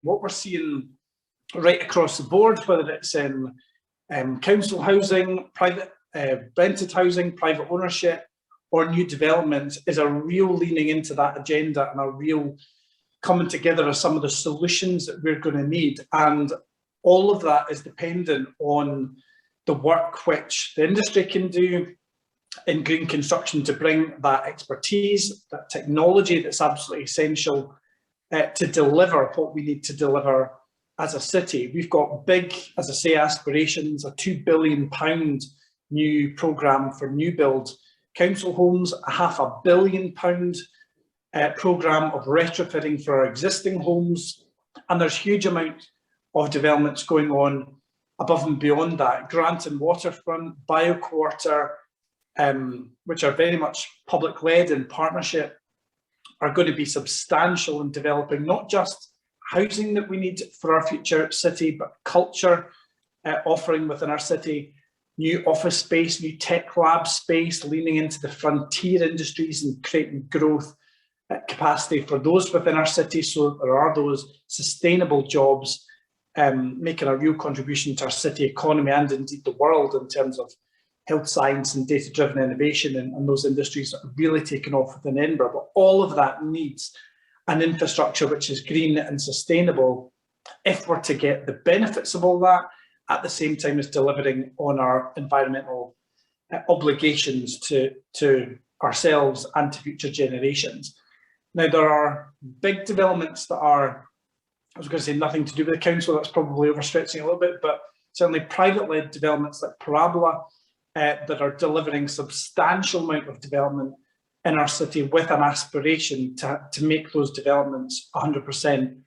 what we're seeing right across the board, whether it's in council housing, private rented housing, private ownership, or new developments, is a real leaning into that agenda and a real coming together of some of the solutions that we're going to need. And all of that is dependent on the work which the industry can do in green construction to bring that expertise, that technology that's absolutely essential to deliver what we need to deliver as a city. We've got big, as I say, aspirations, a £2 billion new programme for new build council homes, a £500 million programme of retrofitting for our existing homes, and there's huge amount of developments going on above and beyond that. Granton Waterfront, BioQuarter, which are very much public-led in partnership, are going to be substantial in developing not just housing that we need for our future city, but culture offering within our city, new office space, new tech lab space, leaning into the frontier industries and creating growth capacity for those within our city, so that there are those sustainable jobs making a real contribution to our city economy and indeed the world in terms of health science and data-driven innovation and those industries that are really taken off within Edinburgh. But all of that needs an infrastructure which is green and sustainable if we're to get the benefits of all that at the same time as delivering on our environmental obligations to ourselves and to future generations. Now, there are big developments that are, I was going to say nothing to do with the council, that's probably overstretching a little bit, but certainly private-led developments like Parabola that are delivering substantial amount of development in our city with an aspiration to make those developments 100%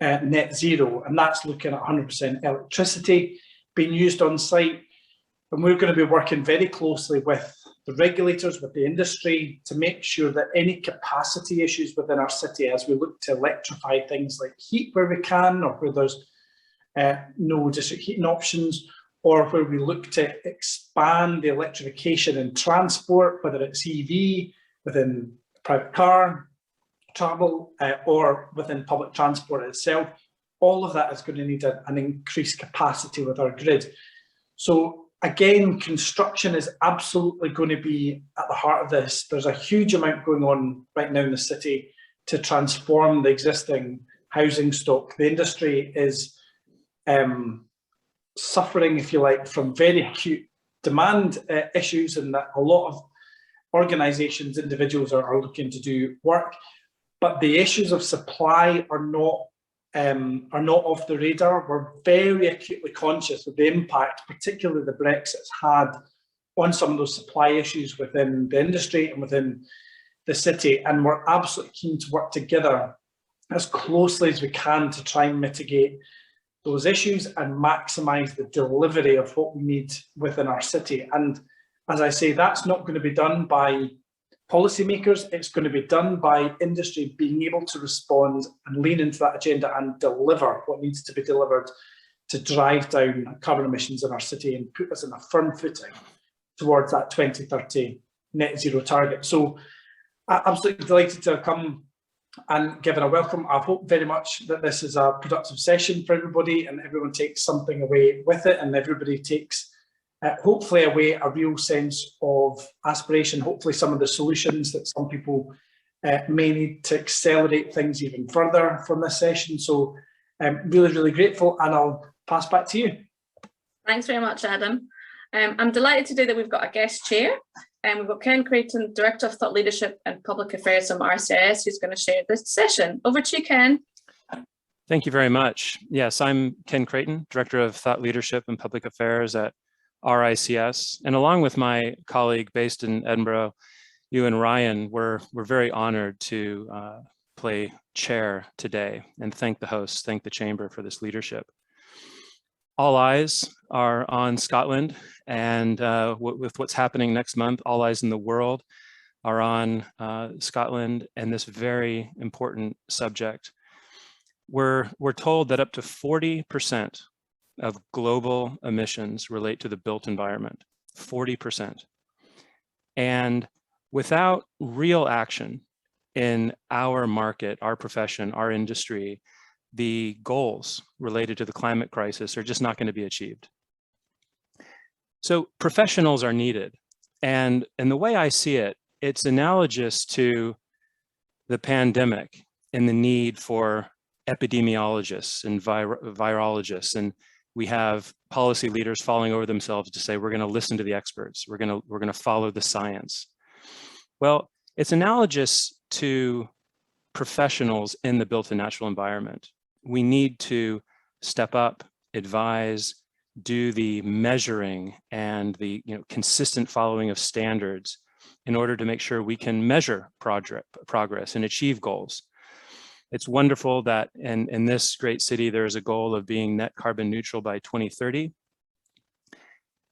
net zero. And that's looking at 100% electricity being used on site. And we're going to be working very closely with the regulators, with the industry, to make sure that any capacity issues within our city, as we look to electrify things like heat where we can, or where there's no district heating options, or where we look to expand the electrification in transport, whether it's EV, within private car travel, or within public transport itself, all of that is going to need an increased capacity with our grid. So again, construction is absolutely going to be at the heart of this. There's a huge amount going on right now in the city to transform the existing housing stock. The industry is suffering, if you like, from very acute demand issues, and that a lot of organisations, individuals are looking to do work, but the issues of supply are not off the radar. We're very acutely conscious of the impact, particularly the Brexit's had on some of those supply issues within the industry and within the city, and we're absolutely keen to work together as closely as we can to try and mitigate those issues and maximise the delivery of what we need within our city. And as I say, that's not going to be done by policymakers, it's going to be done by industry being able to respond and lean into that agenda and deliver what needs to be delivered to drive down carbon emissions in our city and put us in a firm footing towards that 2030 net zero target. So I'm absolutely delighted to have come and given a welcome. I hope very much that this is a productive session for everybody and everyone takes something away with it, and everybody takes hopefully away a real sense of aspiration, hopefully some of the solutions that some people may need to accelerate things even further from this session. So I'm really, really grateful, and I'll pass back to you. Thanks very much, Adam. I'm delighted today that we've got a guest chair. We've got Ken Creighton, Director of Thought Leadership and Public Affairs from RCIS, who's going to share this session. Over to you, Ken. Thank you very much. Yes, I'm Ken Creighton, Director of Thought Leadership and Public Affairs at RICS. And along with my colleague based in Edinburgh, you and Ryan, we're very honored to play chair today, and thank the hosts, thank the Chamber for this leadership. All eyes are on Scotland, and with what's happening next month, all eyes in the world are on Scotland and this very important subject. We're told that up to 40% of global emissions relate to the built environment, 40%. And without real action in our market, our profession, our industry, the goals related to the climate crisis are just not going to be achieved. So professionals are needed. And the way I see it, it's analogous to the pandemic and the need for epidemiologists and virologists. And we have policy leaders falling over themselves to say, we're going to listen to the experts. We're going to follow the science. Well, it's analogous to professionals in the built and natural environment. We need to step up, advise, do the measuring and the consistent following of standards in order to make sure we can measure progress and achieve goals. It's wonderful that in this great city, there is a goal of being net carbon neutral by 2030.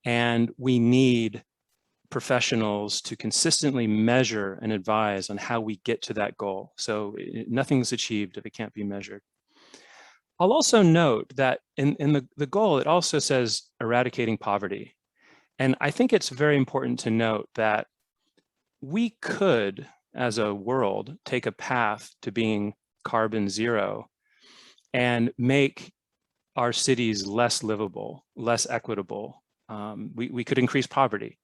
And we need professionals to consistently measure and advise on how we get to that goal. So nothing's achieved if it can't be measured. I'll also note that in the goal, it also says eradicating poverty. And I think it's very important to note that we could, as a world, take a path to being carbon zero and make our cities less livable, less equitable. We could increase poverty.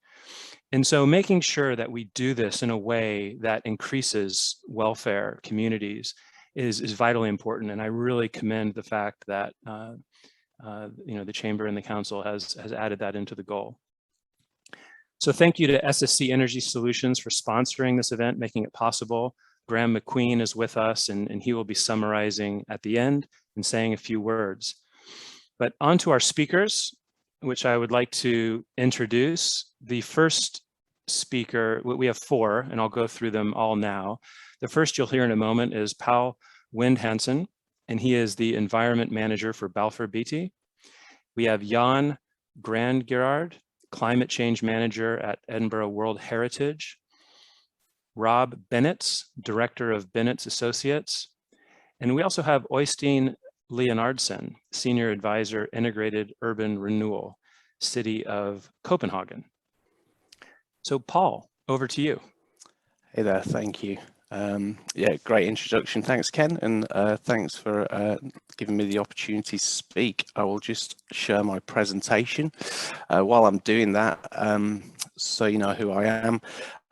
And so making sure that we do this in a way that increases welfare communities is vitally important. And I really commend the fact that the Chamber and the Council has added that into the goal. So thank you to SSC Energy Solutions for sponsoring this event, making it possible. Graham McQueen is with us, and he will be summarizing at the end and saying a few words. But on to our speakers, which I would like to introduce. The first speaker, we have four, and I'll go through them all now. The first you'll hear in a moment is Poul Wendhansen, and he is the Environment Manager for Balfour Beatty. We have Yann Grandgirard, Climate Change Manager at Edinburgh World Heritage. Rob Bennetts, Director of Bennetts Associates. And we also have Øystein Leonardsen, Senior Advisor, Integrated Urban Renewal, City of Copenhagen. So Paul, over to you. Hey there, thank you. Yeah, great introduction. Thanks, Ken, and thanks for giving me the opportunity to speak. I will just share my presentation. While I'm doing that, so you know who I am,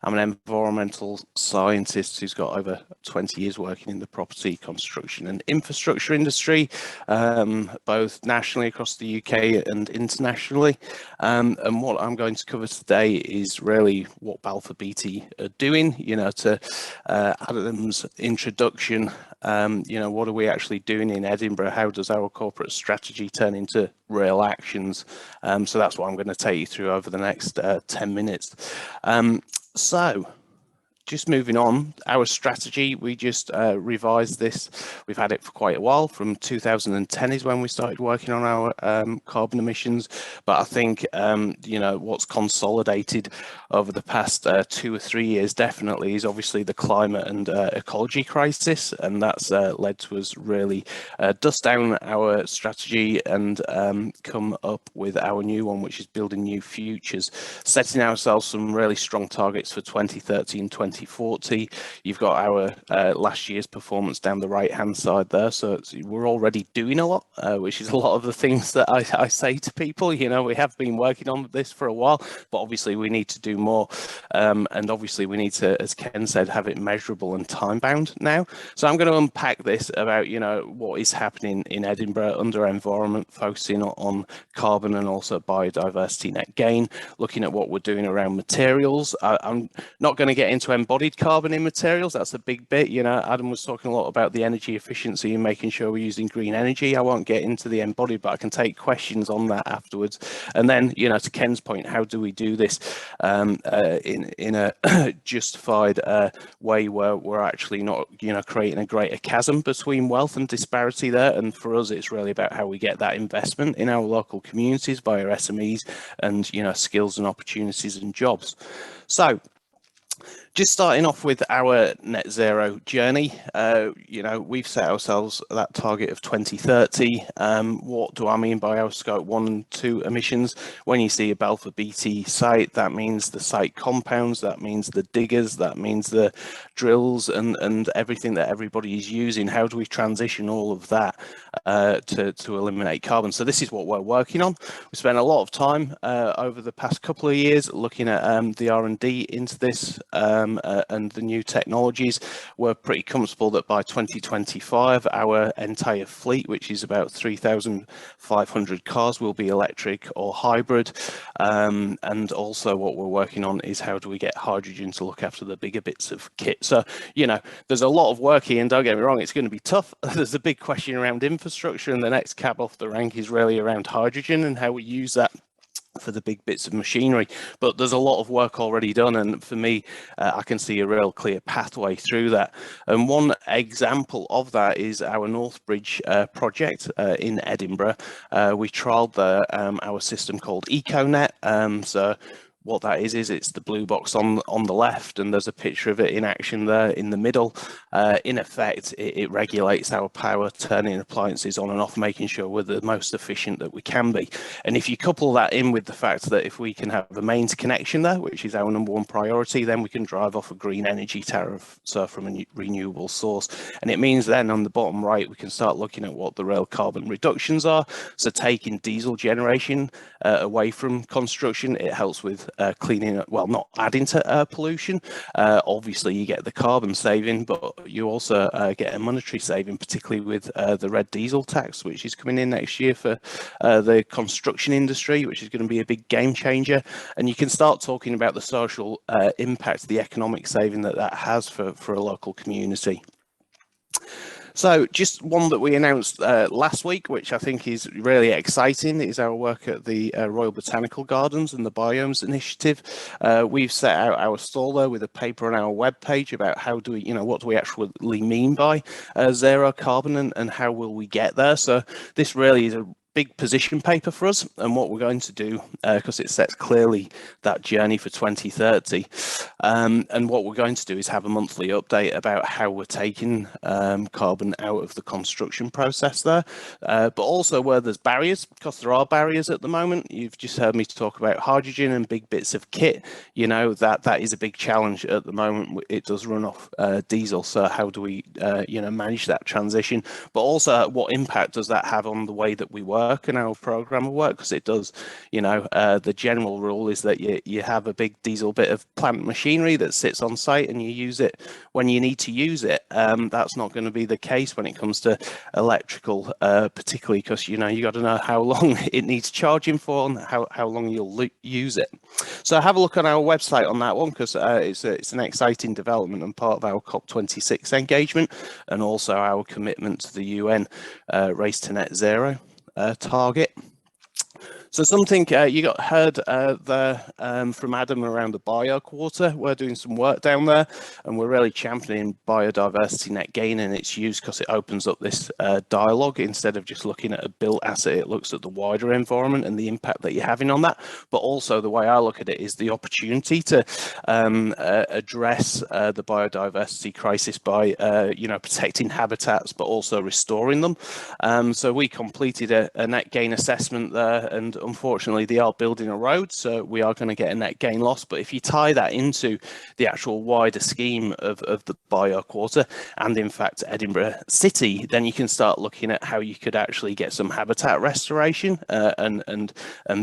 I'm an environmental scientist who's got over 20 years working in the property, construction and infrastructure industry, both nationally across the UK and internationally. And what I'm going to cover today is really what Balfour Beatty are doing, to Adam's introduction. What are we actually doing in Edinburgh? How does our corporate strategy turn into real actions? So that's what I'm going to take you through over the next 10 minutes. So just moving on, our strategy, we just revised this. We've had it for quite a while. From 2010 is when we started working on our carbon emissions. But I think, what's consolidated over the past 2 or 3 years definitely is obviously the climate and ecology crisis. And that's led to us really dust down our strategy and come up with our new one, which is building new futures, setting ourselves some really strong targets for 2030 and 2040. You've got our last year's performance down the right hand side there, so we're already doing a lot, which is a lot of the things that I say to people. We have been working on this for a while, but obviously we need to do more, and obviously we need to, as Ken said, have it measurable and time bound now. So I'm going to unpack this about what is happening in Edinburgh under environment, focusing on carbon and also biodiversity net gain, looking at what we're doing around materials. I'm not going to get into embodied carbon in materials. That's a big bit. Adam was talking a lot about the energy efficiency and making sure we're using green energy. I won't get into the embodied, but I can take questions on that afterwards. And then, to Ken's point, how do we do this in a justified way where we're actually not, creating a greater chasm between wealth and disparity there? And for us, it's really about how we get that investment in our local communities by our SMEs and, skills and opportunities and jobs. So, just starting off with our net zero journey, you know, we've set ourselves that target of 2030. What do I mean by our scope 1 and 2 emissions? When you see a Balfour Beatty site, that means the site compounds, that means the diggers, that means the drills and everything that everybody is using. How do we transition all of that to eliminate carbon? So this is what we're working on. We spent a lot of time over the past couple of years looking at the R&D into this and the new technologies. We're pretty comfortable that by 2025 our entire fleet, which is about 3,500 cars, will be electric or hybrid. And also what we're working on is how do we get hydrogen to look after the bigger bits of kit. So, you know, there's a lot of work here, and don't get me wrong, it's going to be tough. There's a big question around infrastructure, and the next cab off the rank is really around hydrogen and how we use that for the big bits of machinery. But there's a lot of work already done, and for me, I can see a real clear pathway through that. And one example of that is our North Bridge project in Edinburgh. We trialled our system called EcoNet. So what that is it's the blue box on the left, and there's a picture of it in action there in the middle. In effect, it regulates our power, turning appliances on and off, making sure we're the most efficient that we can be. And if you couple that in with the fact that if we can have a mains connection there, which is our number one priority, then we can drive off a green energy tariff, so from a renewable source. And it means then on the bottom right, we can start looking at what the real carbon reductions are. So taking diesel generation away from construction, it helps with cleaning, well, not adding to pollution. Obviously you get the carbon saving, but you also get a monetary saving, particularly with the red diesel tax, which is coming in next year for the construction industry, which is going to be a big game changer. And you can start talking about the social impact, the economic saving that has for a local community. So just one that we announced last week, which I think is really exciting, is our work at the Royal Botanical Gardens and the Biomes initiative. We've set out our stall there with a paper on our webpage about how do we, you know, what do we actually mean by zero carbon and how will we get there. So this really is a big position paper for us, and what we're going to do, because it sets clearly that journey for 2030, and what we're going to do is have a monthly update about how we're taking carbon out of the construction process there, but also where there's barriers, because there are barriers at the moment. You've just heard me talk about hydrogen and big bits of kit. You know, that is a big challenge at the moment. It does run off diesel, so how do we you know, manage that transition, but also what impact does that have on the way that we work and our program of work? Because it does, you know, the general rule is that you have a big diesel bit of plant machinery that sits on site and you use it when you need to use it. That's not going to be the case when it comes to electrical, particularly because, you know, you got to know how long it needs charging for and how long you'll use it. So have a look on our website on that one, because it's an exciting development and part of our COP26 engagement, and also our commitment to the UN race to net zero target. So something you got heard there from Adam around the bio quarter. We're doing some work down there, and we're really championing biodiversity net gain and its use, because it opens up this dialogue. Instead of just looking at a built asset, it looks at the wider environment and the impact that you're having on that. But also the way I look at it is the opportunity to address the biodiversity crisis by you know, protecting habitats, but also restoring them. So we completed a net gain assessment there, and unfortunately they are building a road, so we are going to get a net gain loss. But if you tie that into the actual wider scheme of the bio quarter, and in fact Edinburgh city, then you can start looking at how you could actually get some habitat restoration and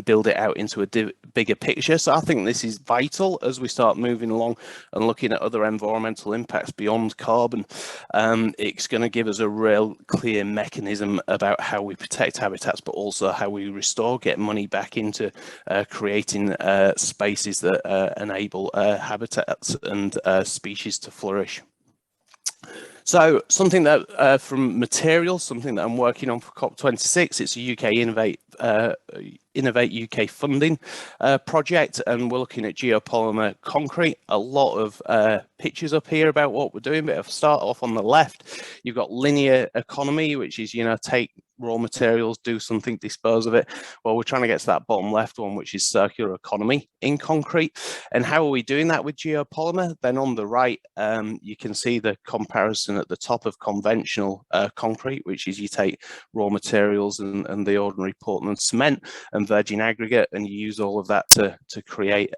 build it out into a bigger picture. So I think this is vital as we start moving along and looking at other environmental impacts beyond carbon. It's going to give us a real clear mechanism about how we protect habitats, but also how we restore, get money back into creating spaces that enable habitats and species to flourish. So something that from materials, something that I'm working on for COP26, it's a UK Innovate UK funding project, and we're looking at geopolymer concrete. A lot of pictures up here about what we're doing, but if I start off on the left, you've got linear economy, which is, you know, take raw materials, do something, dispose of it. Well, we're trying to get to that bottom left one, which is circular economy in concrete. And how are we doing that with geopolymer? Then on the right, you can see the comparison at the top of conventional concrete, which is you take raw materials and the ordinary Portland cement and virgin aggregate, and you use all of that to create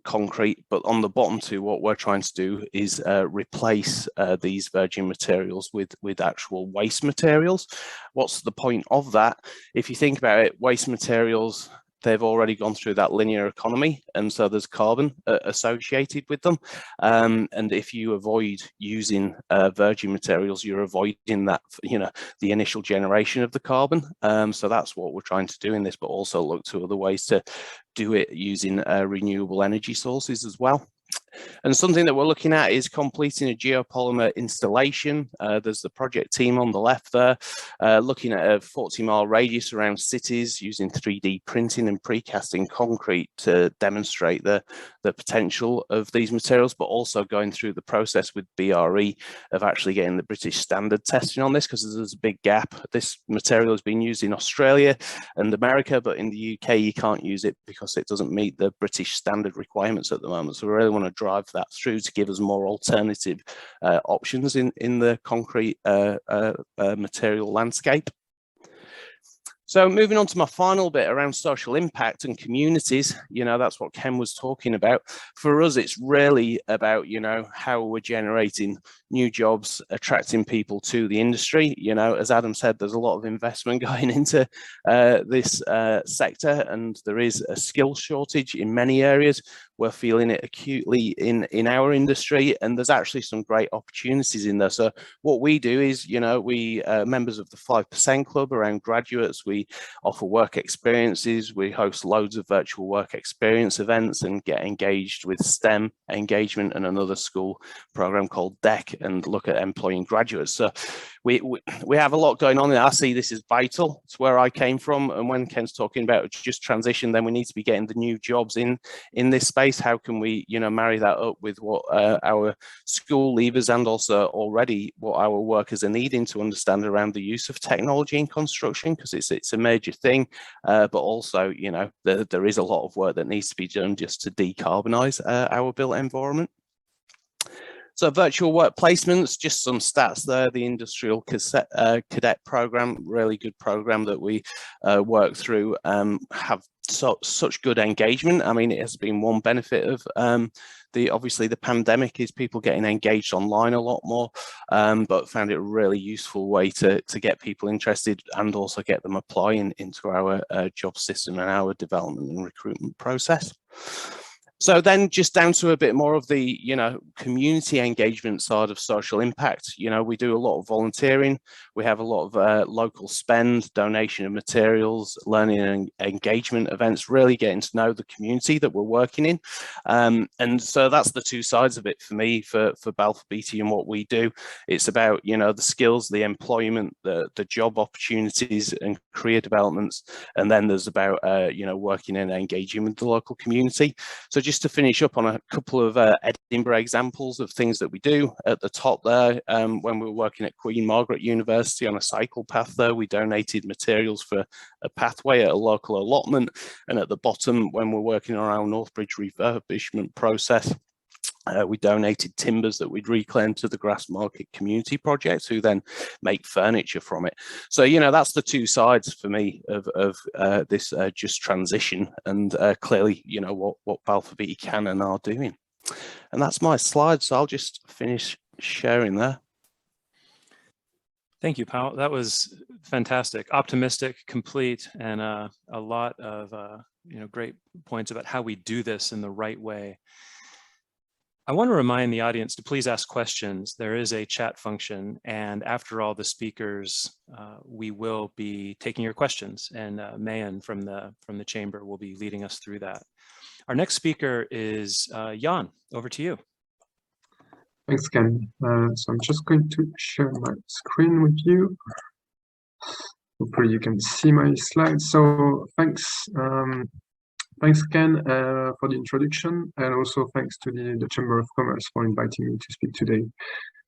concrete. But on the bottom two, what we're trying to do is replace these virgin materials with actual waste materials. What's the point of that? If you think about it, waste materials, they've already gone through that linear economy, and so there's carbon associated with them. And if you avoid using virgin materials, you're avoiding that, the initial generation of the carbon. So that's what we're trying to do in this, but also look to other ways to do it using renewable energy sources as well. And something that we're looking at is completing a geopolymer installation. There's the project team on the left there, looking at a 40-mile radius around cities using 3D printing and precasting concrete to demonstrate the potential of these materials, but also going through the process with BRE of actually getting the British standard testing on this, because there's a big gap. This material has been used in Australia and America, but in the UK you can't use it because it doesn't meet the British standard requirements at the moment. So we really want to drive that through to give us more alternative options in the concrete material landscape. So moving on to my final bit around social impact and communities, that's what Ken was talking about. For us, it's really about, how we're generating new jobs, attracting people to the industry. As Adam said, there's a lot of investment going into this sector, and there is a skill shortage in many areas. We're feeling it acutely in our industry, and there's actually some great opportunities in there. So what we do is, we members of the 5% Club around graduates, we offer work experiences, we host loads of virtual work experience events and get engaged with STEM engagement and another school program called DEC, and look at employing graduates. So we have a lot going on there. I see this as vital. It's where I came from, and when Ken's talking about just transition, then we need to be getting the new jobs in this space. How can we, marry that up with what our school leavers and also already what our workers are needing to understand around the use of technology in construction, because it's a major thing, but also, there is a lot of work that needs to be done just to decarbonize our built environment. So virtual work placements, just some stats there. The Industrial Cadet Program, really good program that we work through, have such good engagement. I mean, it has been one benefit of obviously the pandemic is people getting engaged online a lot more, but found it a really useful way to get people interested and also get them applying into our job system and our development and recruitment process. So then just down to a bit more of the, community engagement side of social impact. We do a lot of volunteering. We have a lot of local spend, donation of materials, learning and engagement events, really getting to know the community that we're working in. And so that's the two sides of it for me, for Balfour Beatty and what we do. It's about, the skills, the employment, the job opportunities and career developments. And then there's about, working and engaging with the local community. So just to finish up on a couple of Edinburgh examples of things that we do. At the top there, when we were working at Queen Margaret University on a cycle path there, we donated materials for a pathway at a local allotment. And at the bottom, when we're working on our Northbridge refurbishment process, we donated timbers that we'd reclaimed to the Grassmarket Community Project, who then make furniture from it. So, that's the two sides for me of this just transition, and clearly, what Balfour Beatty can and are doing. And that's my slide, so I'll just finish sharing there. Thank you, Poul. That was fantastic, optimistic, complete, and a lot of great points about how we do this in the right way. I want to remind the audience to please ask questions. There is a chat function, and after all the speakers, we will be taking your questions, and Mayan from the chamber will be leading us through that. Our next speaker is Yann. Over to you. Thanks, Ken. So I'm just going to share my screen with you. Hopefully you can see my slides. So thanks. Thanks, Ken, for the introduction, and also thanks to the Chamber of Commerce for inviting me to speak today.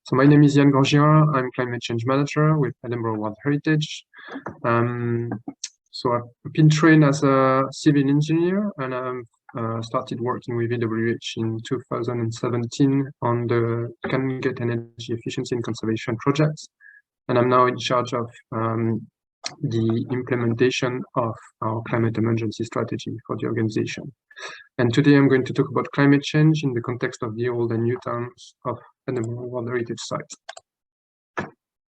So my name is Yann Grandgirard. I'm Climate Change Manager with Edinburgh World Heritage. So I've been trained as a civil engineer, and I've started working with EWH in 2017 on the Canon energy efficiency and conservation projects. And I'm now in charge of the implementation of our climate emergency strategy for the organization. And today I'm going to talk about climate change in the context of the old and new towns of Edinburgh World Heritage Site.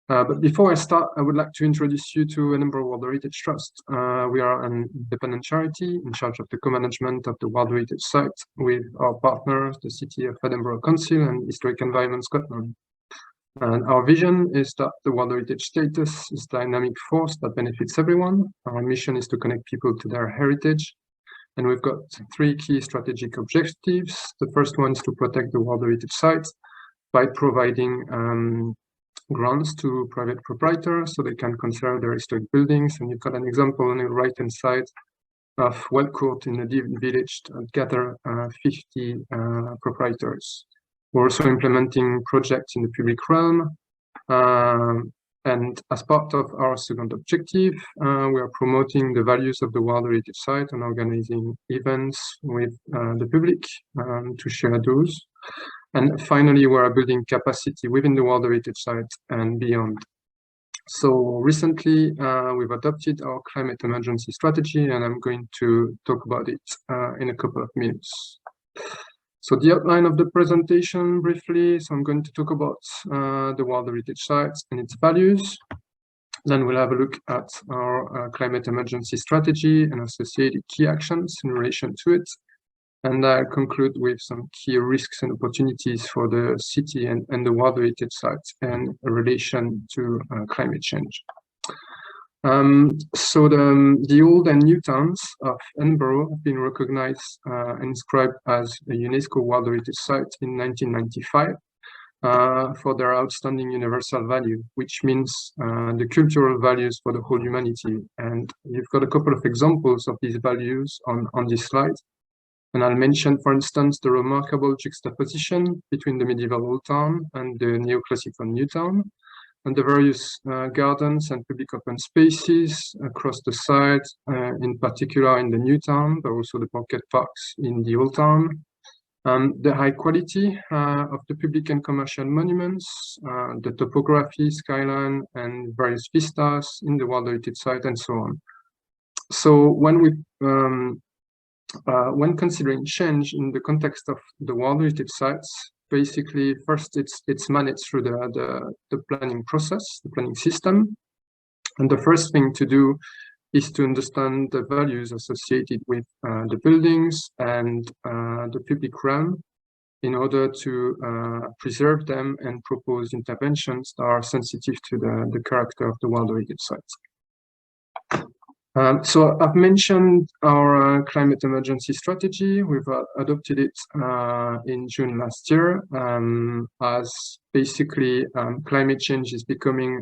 But before I start, I would like to introduce you to Edinburgh World Heritage Trust. We are an independent charity in charge of the co-management of the World Heritage Site with our partners, the City of Edinburgh Council and Historic Environment Scotland. And our vision is that the World Heritage status is a dynamic force that benefits everyone. Our mission is to connect people to their heritage. And we've got 3 key strategic objectives. The first one is to protect the World Heritage Site by providing grants to private proprietors so they can conserve their historic buildings. And you've got an example on the right-hand side of Wellcourt in the village that gather 50 proprietors. We're also implementing projects in the public realm. And as part of our second objective, we are promoting the values of the World Heritage Site and organizing events with the public to share those. And finally, we are building capacity within the World Heritage Site and beyond. So recently, we've adopted our climate emergency strategy, and I'm going to talk about it in a couple of minutes. So the outline of the presentation briefly, so I'm going to talk about the World Heritage Sites and its values. Then we'll have a look at our climate emergency strategy and associated key actions in relation to it. And I'll conclude with some key risks and opportunities for the city and the World Heritage Sites in relation to climate change. So the old and new towns of Edinburgh have been recognized and inscribed as a UNESCO World Heritage Site in 1995 for their outstanding universal value, which means the cultural values for the whole humanity. And you've got a couple of examples of these values on this slide. And I'll mention, for instance, the remarkable juxtaposition between the medieval old town and the neoclassical new town, and the various gardens and public open spaces across the site, in particular in the new town, but also the pocket parks in the old town. The high quality of the public and commercial monuments, the topography, skyline, and various vistas in the World Heritage Site, and so on. So when considering change in the context of the World Heritage Sites, basically, first it's managed through the planning process, the planning system. And the first thing to do is to understand the values associated with the buildings and the public realm in order to preserve them and propose interventions that are sensitive to the character of the World Heritage Sites. So I've mentioned our climate emergency strategy. We've adopted it in June last year, as basically climate change is becoming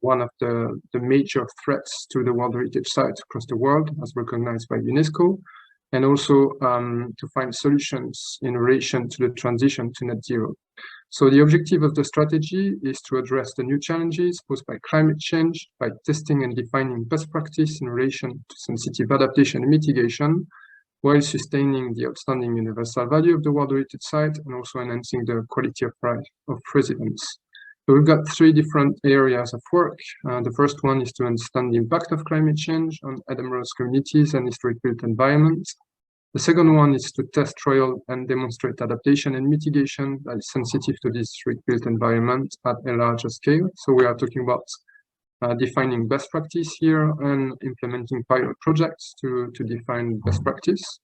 one of the major threats to the World Heritage Sites across the world, as recognized by UNESCO, and also to find solutions in relation to the transition to net zero. So the objective of the strategy is to address the new challenges posed by climate change by testing and defining best practice in relation to sensitive adaptation and mitigation, while sustaining the outstanding universal value of the World Heritage Site and also enhancing the quality of residence. So we've got 3 different areas of work. The first one is to understand the impact of climate change on Edinburgh's communities and historic built environments. The second one is to test, trial, and demonstrate adaptation and mitigation that is sensitive to this historic built environment at a larger scale. So we are talking about defining best practice here and implementing pilot projects to define best practice.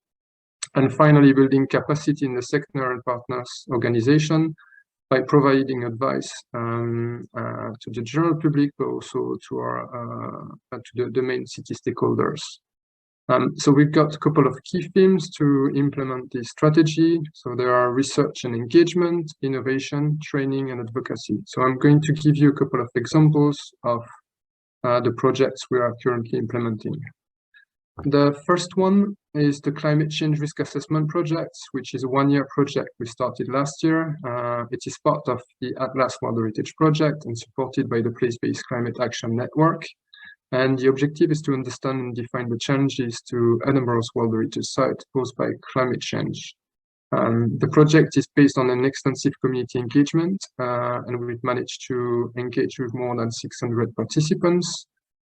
And finally, building capacity in the sector and partners organization by providing advice to the general public, but also to the main city stakeholders. So we've got a couple of key themes to implement this strategy. So there are research and engagement, innovation, training, and advocacy. So I'm going to give you a couple of examples of the projects we are currently implementing. The first one is the Climate Change Risk Assessment Project, which is a one-year project we started last year. It is part of the Atlas World Heritage Project and supported by the Place-Based Climate Action Network. And the objective is to understand and define the challenges to Edinburgh's World Heritage Site posed by climate change. The project is based on an extensive community engagement, and we've managed to engage with more than 600 participants.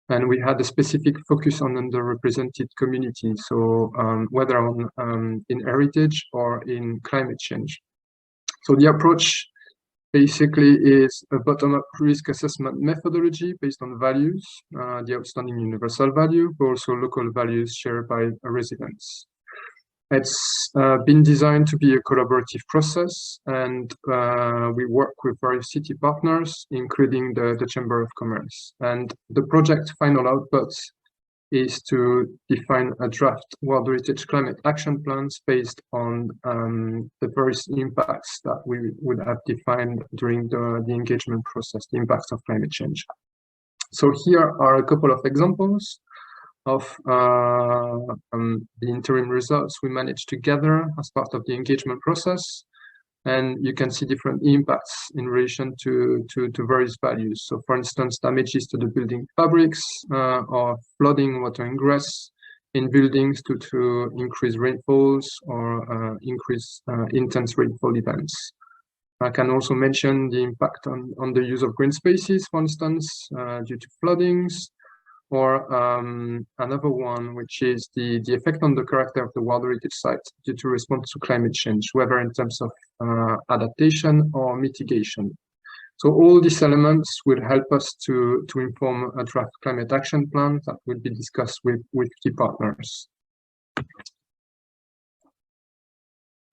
And we had a specific focus on underrepresented communities, so whether in heritage or in climate change. So the approach basically is a bottom-up risk assessment methodology based on values, the outstanding universal value, but also local values shared by residents. It's been designed to be a collaborative process, and we work with various city partners, including the Chamber of Commerce. And the project final output is to define a draft World Heritage Climate Action Plans based on the various impacts that we would have defined during the engagement process, the impacts of climate change. So here are a couple of examples of the interim results we managed to gather as part of the engagement process. And you can see different impacts in relation to various values. So for instance, damages to the building fabrics, or flooding, water ingress in buildings due to increased rainfalls or increased intense rainfall events. I can also mention the impact on the use of green spaces, for instance, due to floodings, or another one, which is the effect on the character of the World Heritage Site due to response to climate change, whether in terms of adaptation or mitigation. So all these elements will help us to inform a draft climate action plan that will be discussed with key partners.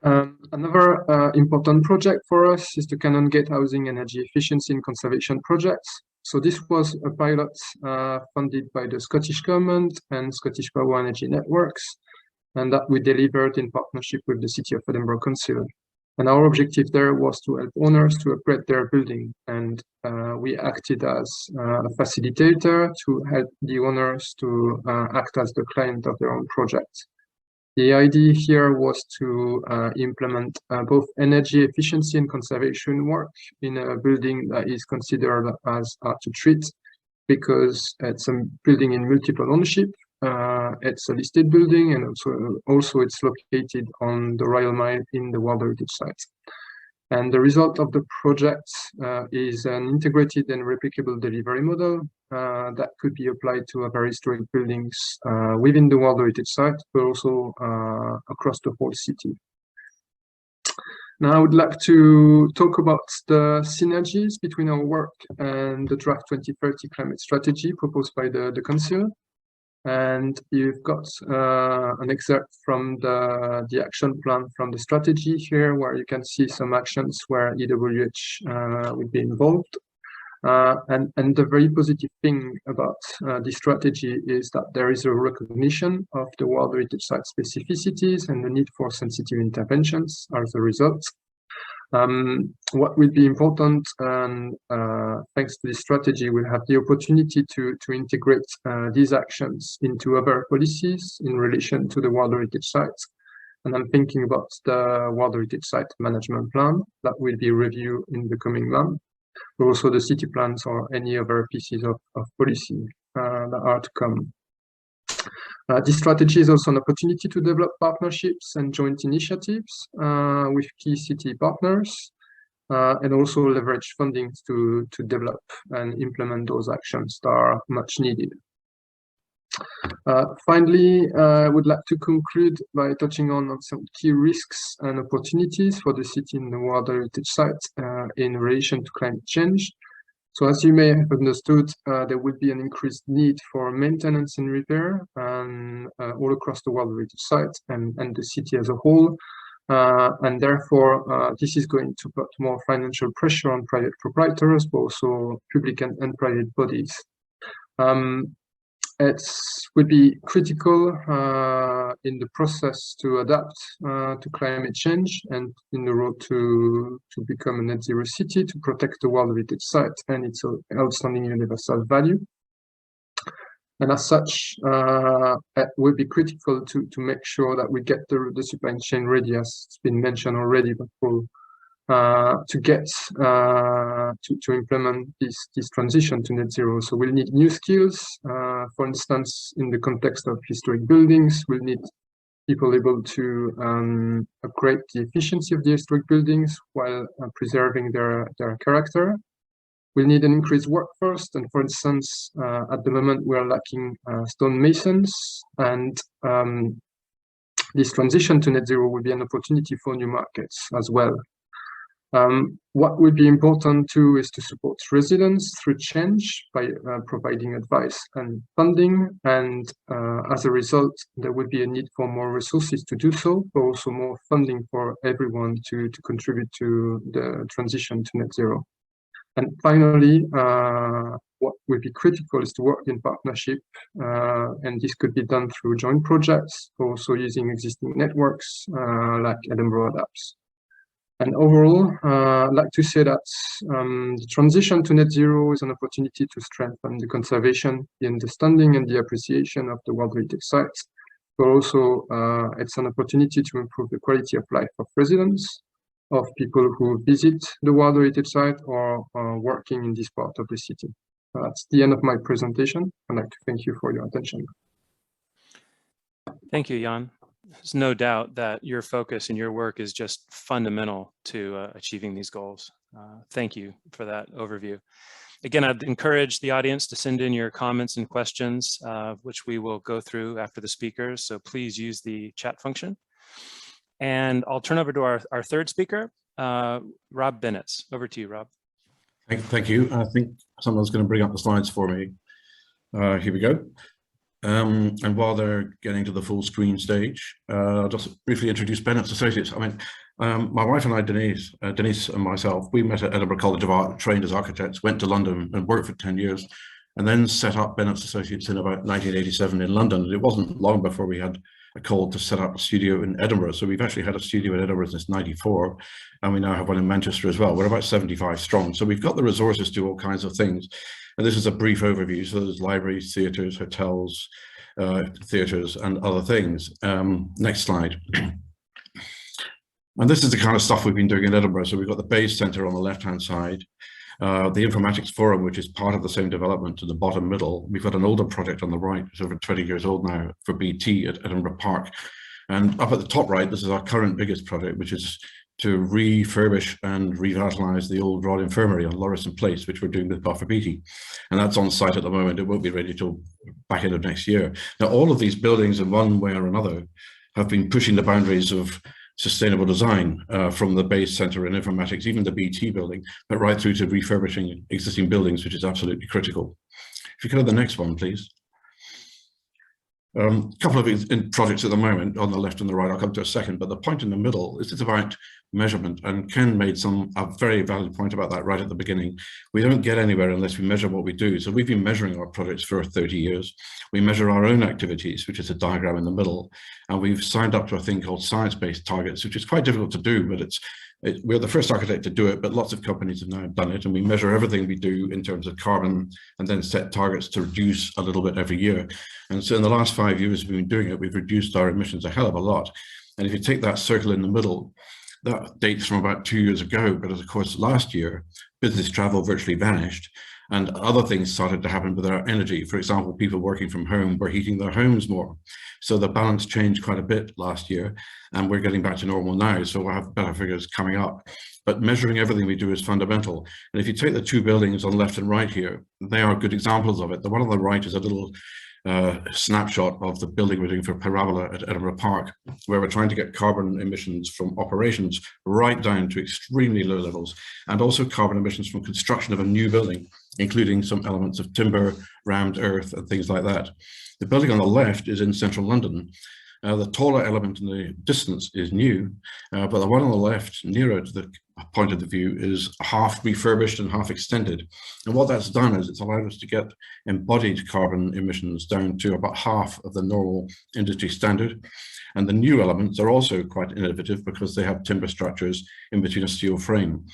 Another important project for us is the Canon Gate Housing Energy Efficiency and Conservation Project. So this was a pilot funded by the Scottish Government and Scottish Power Energy Networks, and that we delivered in partnership with the City of Edinburgh Council. And our objective there was to help owners to upgrade their building, and we acted as a facilitator to help the owners to act as the client of their own project. The idea here was to implement both energy efficiency and conservation work in a building that is considered as hard to treat because it's a building in multiple ownership. It's a listed building, and also it's located on the Royal Mile in the World Heritage Site. And the result of the project is an integrated and replicable delivery model that could be applied to a very historic buildings within the World Heritage Site, but also across the whole city. Now I would like to talk about the synergies between our work and the draft 2030 climate strategy proposed by the Council. And you've got an excerpt from the action plan from the strategy here, where you can see some actions where EWH would be involved. And the very positive thing about this strategy is that there is a recognition of the World Heritage Site specificities and the need for sensitive interventions as a result. What will be important, and thanks to this strategy, we'll have the opportunity to integrate these actions into other policies in relation to the World Heritage Site. And I'm thinking about the World Heritage Site Management Plan that will be reviewed in the coming month, but also the city plans or any other pieces of policy that are to come. This strategy is also an opportunity to develop partnerships and joint initiatives with key city partners, and also leverage funding to develop and implement those actions that are much needed. Finally, I would like to conclude by touching on some key risks and opportunities for the city in the World Heritage Site in relation to climate change. So as you may have understood, there will be an increased need for maintenance and repair all across the World Heritage Site and the city as a whole. And therefore, this is going to put more financial pressure on private proprietors, but also public and private bodies. It would be critical in the process to adapt to climate change and in the road to become a net zero city, to protect the World Heritage Site and its outstanding universal value. And as such, it will be critical to make sure that we get the supply chain ready, as it's been mentioned already by Paul, to implement this transition to net zero. So we'll need new skills. For instance, in the context of historic buildings, we'll need people able to upgrade the efficiency of the historic buildings while preserving their character. We'll need an increased workforce, and for instance, at the moment we are lacking stonemasons, and this transition to net zero will be an opportunity for new markets as well. What would be important too is to support residents through change by providing advice and funding, and as a result there will be a need for more resources to do so, but also more funding for everyone to contribute to the transition to net zero. And finally, what will be critical is to work in partnership, and this could be done through joint projects, also using existing networks like Edinburgh Adapts. And overall, I'd like to say that the transition to net zero is an opportunity to strengthen the conservation, the understanding and the appreciation of the World Heritage sites, but also it's an opportunity to improve the quality of life of residents, of people who visit the World Heritage site or working in this part of the city. That's the end of my presentation. I'd like to thank you for your attention. Thank you, Yann. There's no doubt that your focus and your work is just fundamental to achieving these goals. Thank you for that overview. Again, I'd encourage the audience to send in your comments and questions, which we will go through after the speakers. So please use the chat function. And I'll turn over to our third speaker, Rob Bennetts. Over to you, Rob. Thank you. I think someone's going to bring up the slides for me. Here we go. And while they're getting to the full screen stage, I'll just briefly introduce Bennetts Associates. I mean, my wife and I, Denise and myself, we met at Edinburgh College of Art, trained as architects, went to London and worked for 10 years, and then set up Bennetts Associates in about 1987 in London. And it wasn't long before we had a call to set up a studio in Edinburgh. So we've actually had a studio in Edinburgh since '94, and we now have one in Manchester as well. We're about 75 strong. So we've got the resources to do all kinds of things. And this is a brief overview. So there's libraries, theatres, hotels, theatres, and other things. Next slide. And this is the kind of stuff we've been doing in Edinburgh. So we've got the Bayes Centre on the left-hand side, the Informatics Forum, which is part of the same development to the bottom middle. We've got an older project on the right, it's over 20 years old now, for BT at Edinburgh Park. And up at the top right, this is our current biggest project, which is to refurbish and revitalise the old Royal Infirmary on Leonardsen Place, which we're doing with Balfour Beatty. And that's on site at the moment. It won't be ready till back end of next year. Now, all of these buildings in one way or another have been pushing the boundaries of sustainable design, from the Bayes Centre and Informatics, even the BT building, but right through to refurbishing existing buildings, which is absolutely critical. If you go to the next one, please. A couple of projects at the moment on the left and the right, I'll come to a second, but the point in the middle is it's about measurement, and Ken made a very valid point about that right at the beginning. We don't get anywhere unless we measure what we do. So we've been measuring our projects for 30 years. We measure our own activities, which is a diagram in the middle, and we've signed up to a thing called science-based targets, which is quite difficult to do, but we're the first architect to do it, but lots of companies have now done it, and we measure everything we do in terms of carbon and then set targets to reduce a little bit every year. And so in the last 5 years we've been doing it, we've reduced our emissions a hell of a lot. And if you take that circle in the middle, that dates from about 2 years ago, but of course last year business travel virtually vanished and other things started to happen with our energy. For example, people working from home were heating their homes more. So the balance changed quite a bit last year, and we're getting back to normal now. So we'll have better figures coming up. But measuring everything we do is fundamental. And if you take the two buildings on left and right here, they are good examples of it. The one on the right is a little snapshot of the building we're doing for Parabola at Edinburgh Park, where we're trying to get carbon emissions from operations right down to extremely low levels, and also carbon emissions from construction of a new building, including some elements of timber, rammed earth, and things like that. The building on the left is in central London. The taller element in the distance is new, but the one on the left, nearer to the point of the view, is half refurbished and half extended. And what that's done is it's allowed us to get embodied carbon emissions down to about half of the normal industry standard. And the new elements are also quite innovative because they have timber structures in between a steel frame.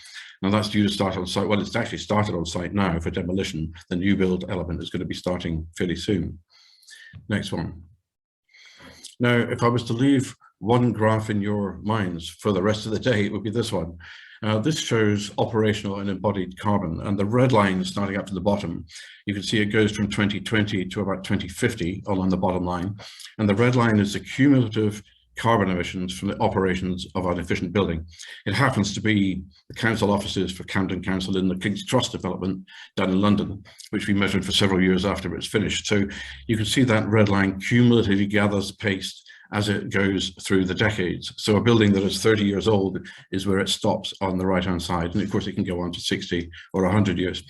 Now that's due to start on site. Well, it's actually started on site now for demolition. The new build element is going to be starting fairly soon. Next one. Now, if I was to leave one graph in your minds for the rest of the day, it would be this one. This shows operational and embodied carbon, and the red line starting up to the bottom, you can see it goes from 2020 to about 2050 along the bottom line, and the red line is the cumulative carbon emissions from the operations of an efficient building. It happens to be the council offices for Camden Council in the King's Cross development down in London, which we measured for several years after it's finished. So you can see that red line cumulatively gathers pace as it goes through the decades. So a building that is 30 years old is where it stops on the right-hand side. And of course, it can go on to 60 or 100 years.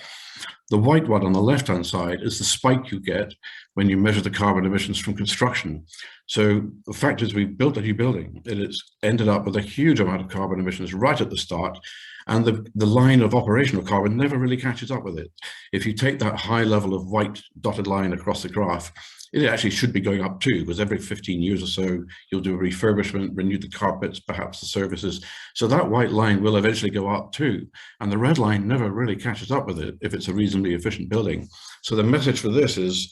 The white one on the left-hand side is the spike you get when you measure the carbon emissions from construction. So the fact is we built a new building and it's ended up with a huge amount of carbon emissions right at the start. And the line of operational carbon never really catches up with it. If you take that high level of white dotted line across the graph, it actually should be going up too, because every 15 years or so, you'll do a refurbishment, renew the carpets, perhaps the surfaces. So that white line will eventually go up too. And the red line never really catches up with it if it's a reasonably efficient building. So the message for this is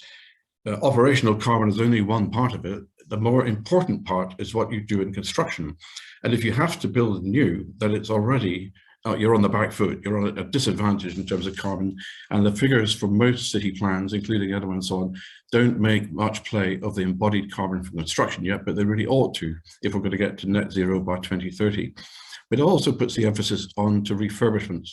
operational carbon is only one part of it. The more important part is what you do in construction. And if you have to build new, then it's already you're on the back foot, you're on a disadvantage in terms of carbon, and the figures for most city plans, including Edinburgh and so on, don't make much play of the embodied carbon from construction yet, but they really ought to if we're going to get to net zero by 2030. But it also puts the emphasis on to refurbishments.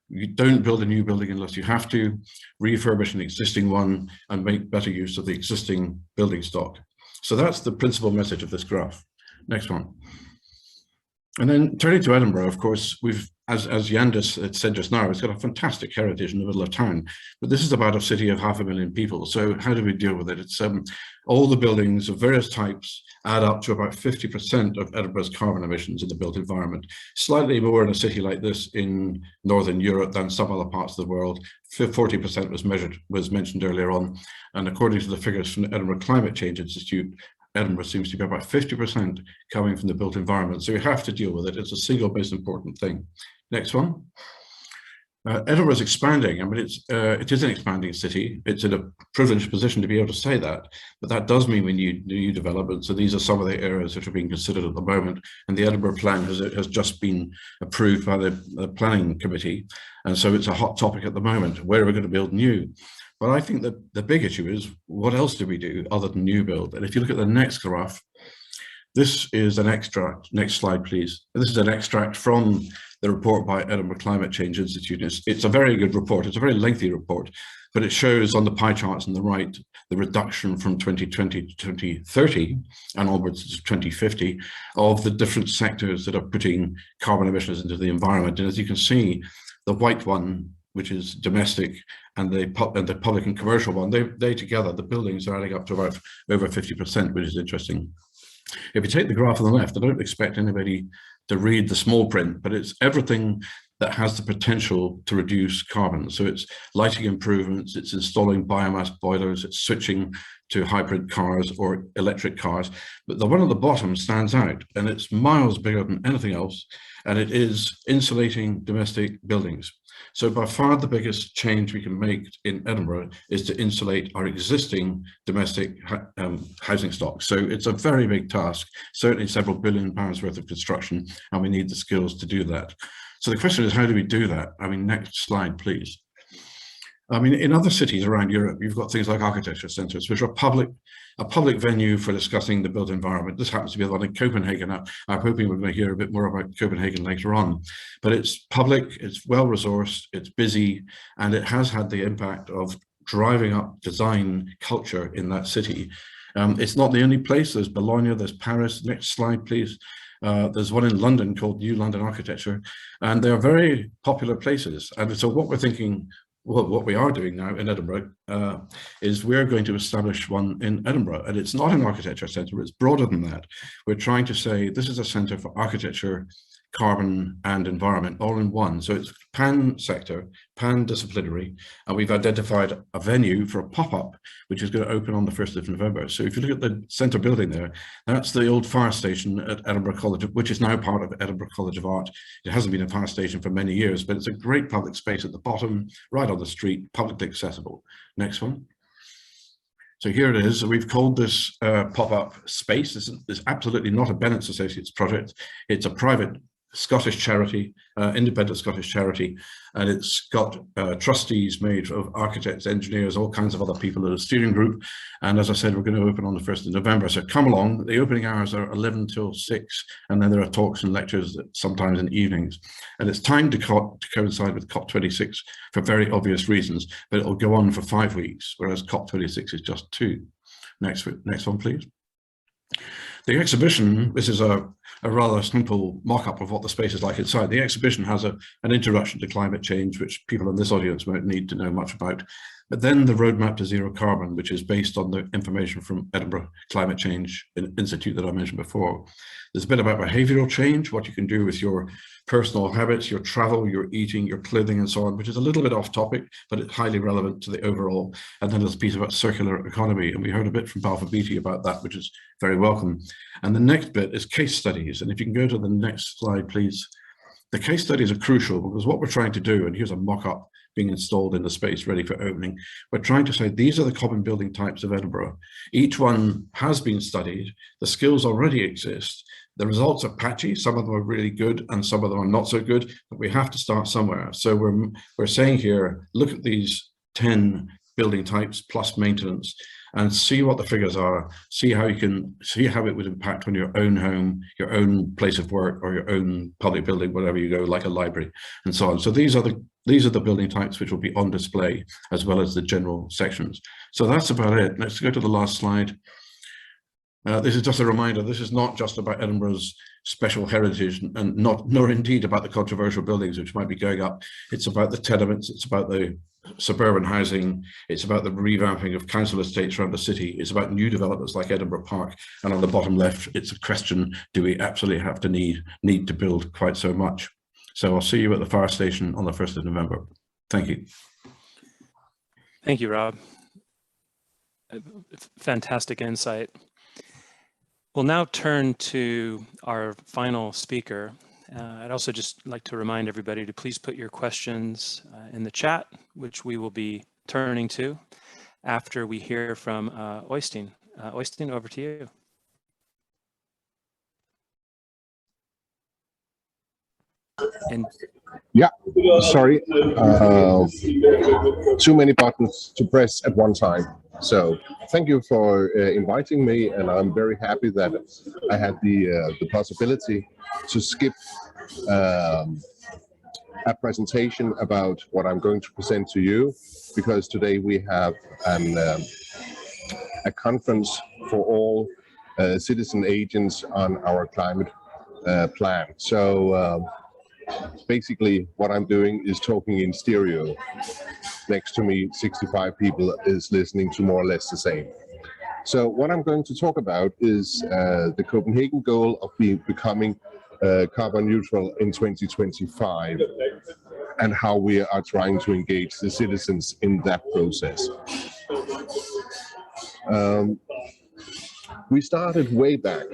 You don't build a new building unless you have to, refurbish an existing one and make better use of the existing building stock. So that's the principal message of this graph. Next one. And then turning to Edinburgh, of course, we've, as Yann said just now, it's got a fantastic heritage in the middle of town, but this is about a city of 500,000 people. So how do we deal with it? It's all the buildings of various types add up to about 50% of Edinburgh's carbon emissions in the built environment, slightly more in a city like this in Northern Europe than some other parts of the world. 40% was mentioned earlier on. And according to the figures from the Edinburgh Climate Change Institute, Edinburgh seems to be about 50% coming from the built environment. So you have to deal with it. It's the single most important thing. Next one. Edinburgh is expanding. I mean, it is an expanding city. It's in a privileged position to be able to say that, but that does mean we need new development. So these are some of the areas that are being considered at the moment. And the Edinburgh plan has just been approved by the planning committee. And so it's a hot topic at the moment. Where are we going to build new? But I think that the big issue is, what else do we do other than new build? And if you look at the next graph, this is an extract. Next slide, please. This is an extract from the report by Edinburgh Climate Change Institute. It's a very good report. It's a very lengthy report, but it shows on the pie charts on the right, the reduction from 2020 to 2030 and onwards to 2050 of the different sectors that are putting carbon emissions into the environment. And as you can see, the white one, which is domestic, and the public and commercial one, they together, the buildings are adding up to about over 50%, which is interesting. If you take the graph on the left, I don't expect anybody to read the small print, but it's everything that has the potential to reduce carbon. So it's lighting improvements, it's installing biomass boilers, it's switching to hybrid cars or electric cars. But the one at the bottom stands out, and it's miles bigger than anything else, and it is insulating domestic buildings. So by far the biggest change we can make in Edinburgh is to insulate our existing domestic housing stock. So it's a very big task, certainly several £billion worth of construction, and we need the skills to do that. So the question is, how do we do that? I mean, next slide, please. I mean, in other cities around Europe, you've got things like architecture centres, which are a public venue for discussing the built environment. This happens to be the one in Copenhagen. I'm hoping we're going to hear a bit more about Copenhagen later on. But it's public, it's well-resourced, it's busy, and it has had the impact of driving up design culture in that city. It's not the only place. There's Bologna, there's Paris. Next slide, please. There's one in London called New London Architecture, and they're very popular places. And so what we're thinking, well, what we are doing now in Edinburgh is we're going to establish one in Edinburgh, and it's not an architecture centre, it's broader than that. We're trying to say this is a centre for architecture, carbon and environment all in one. So it's pan-sector, pan-disciplinary, and we've identified a venue for a pop-up which is going to open on the 1st of November. So if you look at the centre building there, that's the old fire station at Edinburgh College, which is now part of Edinburgh College of Art. It hasn't been a fire station for many years, but it's a great public space at the bottom, right on the street, publicly accessible. Next one. So here it is. We've called this pop-up space. This is absolutely not a Bennetts Associates project. It's a private Scottish charity, independent Scottish charity, and it's got trustees made of architects, engineers, all kinds of other people in a steering group. And as I said, we're going to open on the 1st of November. So come along. The opening hours are 11 till 6, and then there are talks and lectures sometimes in evenings. And it's timed to coincide with COP26 for very obvious reasons, but it'll go on for 5 weeks, whereas COP26 is just 2. Next one, please. The exhibition, this is a rather simple mock-up of what the space is like inside. The exhibition has an introduction to climate change, which people in this audience won't need to know much about. But then the roadmap to zero carbon, which is based on the information from Edinburgh Climate Change Institute that I mentioned before. There's a bit about behavioural change, what you can do with your personal habits, your travel, your eating, your clothing, and so on, which is a little bit off topic, but it's highly relevant to the overall. And then there's a piece about circular economy, and we heard a bit from Balfour Beatty about that, which is very welcome. And the next bit is case studies. And if you can go to the next slide, please. The case studies are crucial because what we're trying to do, and here's a mock-up being installed in the space ready for opening, we're trying to say these are the common building types of Edinburgh. Each one has been studied, the skills already exist, the results are patchy, some of them are really good and some of them are not so good, but we have to start somewhere. So we're saying here, look at these 10 building types plus maintenance and see what the figures are, see how you can see how it would impact on your own home, your own place of work, or your own public building, wherever you go, like a library and so on. So these are the building types which will be on display, as well as the general sections. So that's about it. Let's go to the last slide. This is just a reminder, this is not just about Edinburgh's special heritage and nor indeed about the controversial buildings which might be going up. It's about the tenements, it's about the suburban housing, it's about the revamping of council estates around the city, it's about new developments like Edinburgh Park, and on the bottom left, it's a question, do we absolutely have to need to build quite so much? So I'll see you at the fire station on the 1st of November. Thank you. Thank you, Rob. Fantastic insight. We'll now turn to our final speaker. I'd also just like to remind everybody to please put your questions in the chat, which we will be turning to after we hear from Øystein. Øystein, over to you. And yeah, sorry, too many buttons to press at one time. So thank you for inviting me, and I'm very happy that I had the possibility to skip a presentation about what I'm going to present to you, because today we have a conference for all citizen agents on our climate plan. So basically what I'm doing is talking in stereo. Next to me, 65 people is listening to more or less the same. So what I'm going to talk about is the Copenhagen goal of becoming carbon neutral in 2025, and how we are trying to engage the citizens in that process. We started way back,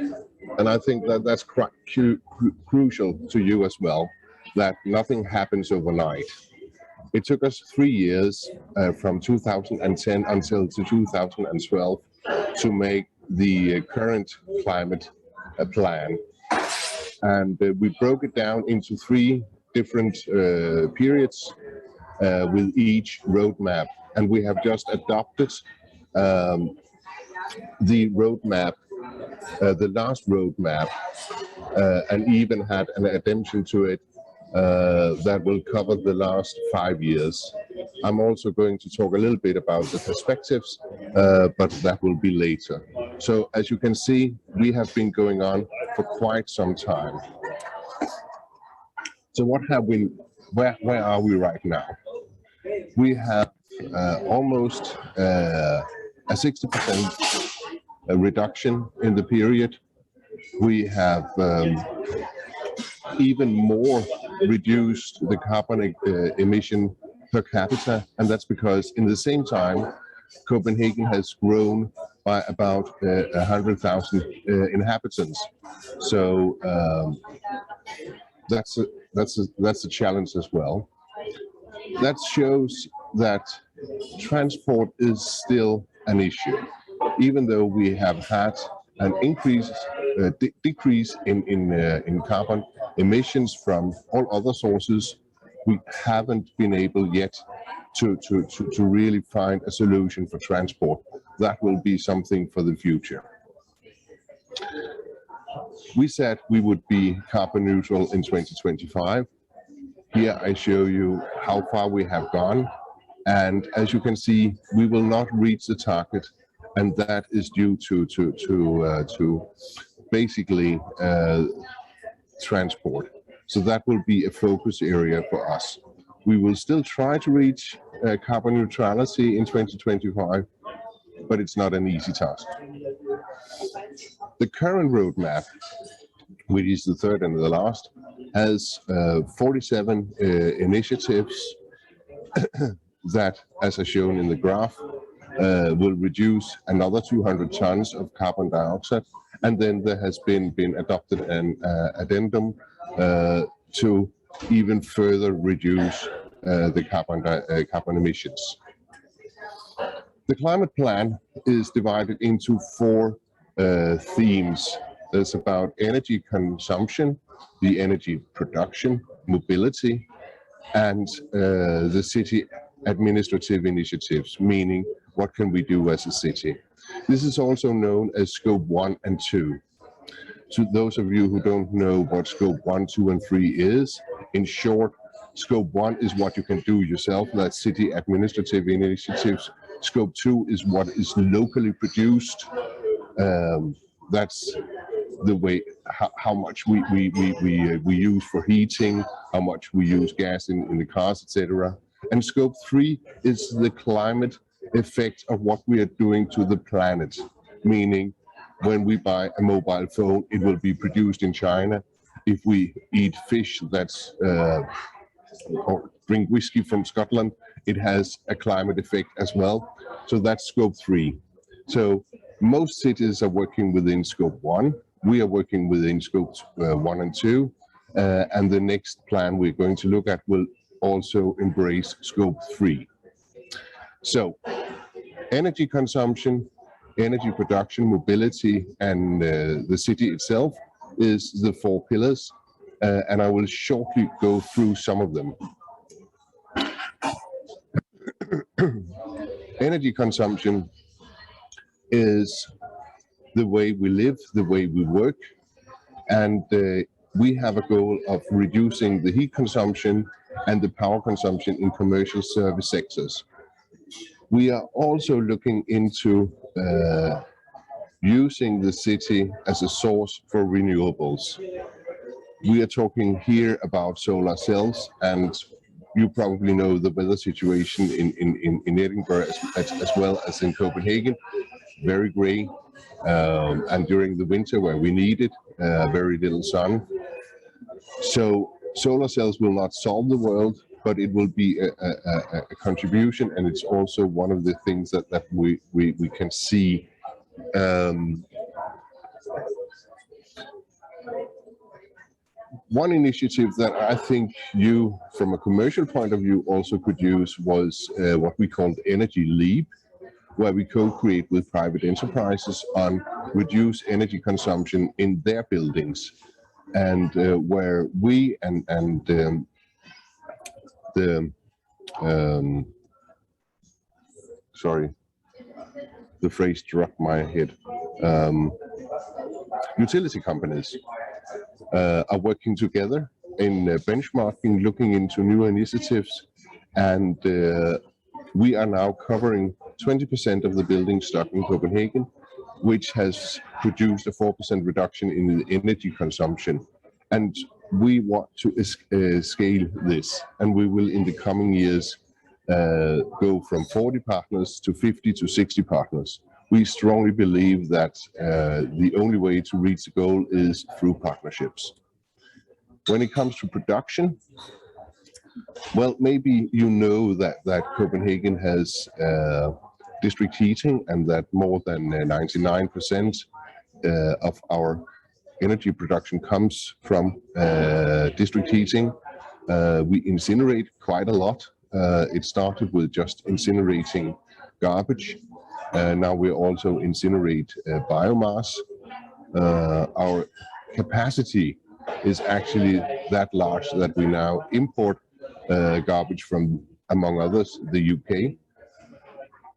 and I think that that's quite crucial to you as well, that nothing happens overnight. It took us 3 years from 2010 until 2012 to make the current climate plan. And we broke it down into 3 different periods with each roadmap. And we have just adopted the roadmap, the last roadmap, and even had an addendum to it that will cover the last 5 years. I'm also going to talk a little bit about the perspectives, but that will be later. So as you can see, we have been going on for quite some time. So what have we, where are we right now? We have almost a 60% reduction in the period. We have even more reduced the carbon emission per capita, and that's because in the same time Copenhagen has grown by about 100,000 inhabitants. So that's a challenge as well. That shows that transport is still an issue. even though we have had an decrease in carbon emissions from all other sources, we haven't been able yet to really find a solution for transport. That will be something for the future. We said we would be carbon neutral in 2025. Here I show you how far we have gone. And as you can see, we will not reach the target. And that is due to basically transport. So that will be a focus area for us. We will still try to reach carbon neutrality in 2025, but it's not an easy task. The current roadmap, which is the third and the last, has 47 initiatives that, as shown in the graph, will reduce another 200 tons of carbon dioxide. And then there has been adopted an addendum to even further reduce the carbon emissions. The climate plan is divided into 4 themes. There's about energy consumption, the energy production, mobility, and the city administrative initiatives, meaning what can we do as a city. This is also known as Scope 1 and 2. To those of you who don't know what Scope 1, 2, and 3 is, in short, Scope 1 is what you can do yourself, that's city administrative initiatives. Scope 2 is what is locally produced. That's the way how much we use for heating, how much we use gas in the cars, etc. And Scope 3 is the climate effect of what we are doing to the planet, meaning when we buy a mobile phone, it will be produced in China. If we eat fish that's or drink whiskey from Scotland, it has a climate effect as well. So that's Scope 3. So most cities are working within Scope 1. We are working within Scope 1 and 2. And the next plan we're going to look at will also embrace Scope 3. So energy consumption, energy production, mobility, and the city itself is the 4 pillars. And I will shortly go through some of them. Energy consumption is the way we live, the way we work, and we have a goal of reducing the heat consumption and the power consumption in commercial service sectors. We are also looking into using the city as a source for renewables. We are talking here about solar cells, and you probably know the weather situation in Edinburgh as well as in Copenhagen. Very grey, and during the winter where we need it, very little sun. So solar cells will not solve the world, but it will be a contribution, and it's also one of the things that we can see. One initiative that I think you, from a commercial point of view, also could use was what we called Energy Leap, where we co-create with private enterprises on reduce energy consumption in their buildings, and where we and sorry, the phrase struck my head. Utility companies are working together in benchmarking, looking into new initiatives, and we are now covering 20% of the building stock in Copenhagen, which has produced a 4% reduction in the energy consumption. And we want to scale this, and we will in the coming years go from 40 partners to 50 to 60 partners. We strongly believe that the only way to reach the goal is through partnerships. When it comes to production, well, maybe you know that Copenhagen has district heating, and that more than 99% of our energy production comes from district heating. We incinerate quite a lot. It started with just incinerating garbage, Now we also incinerate biomass. Our capacity is actually that large that we now import garbage from, among others, the UK.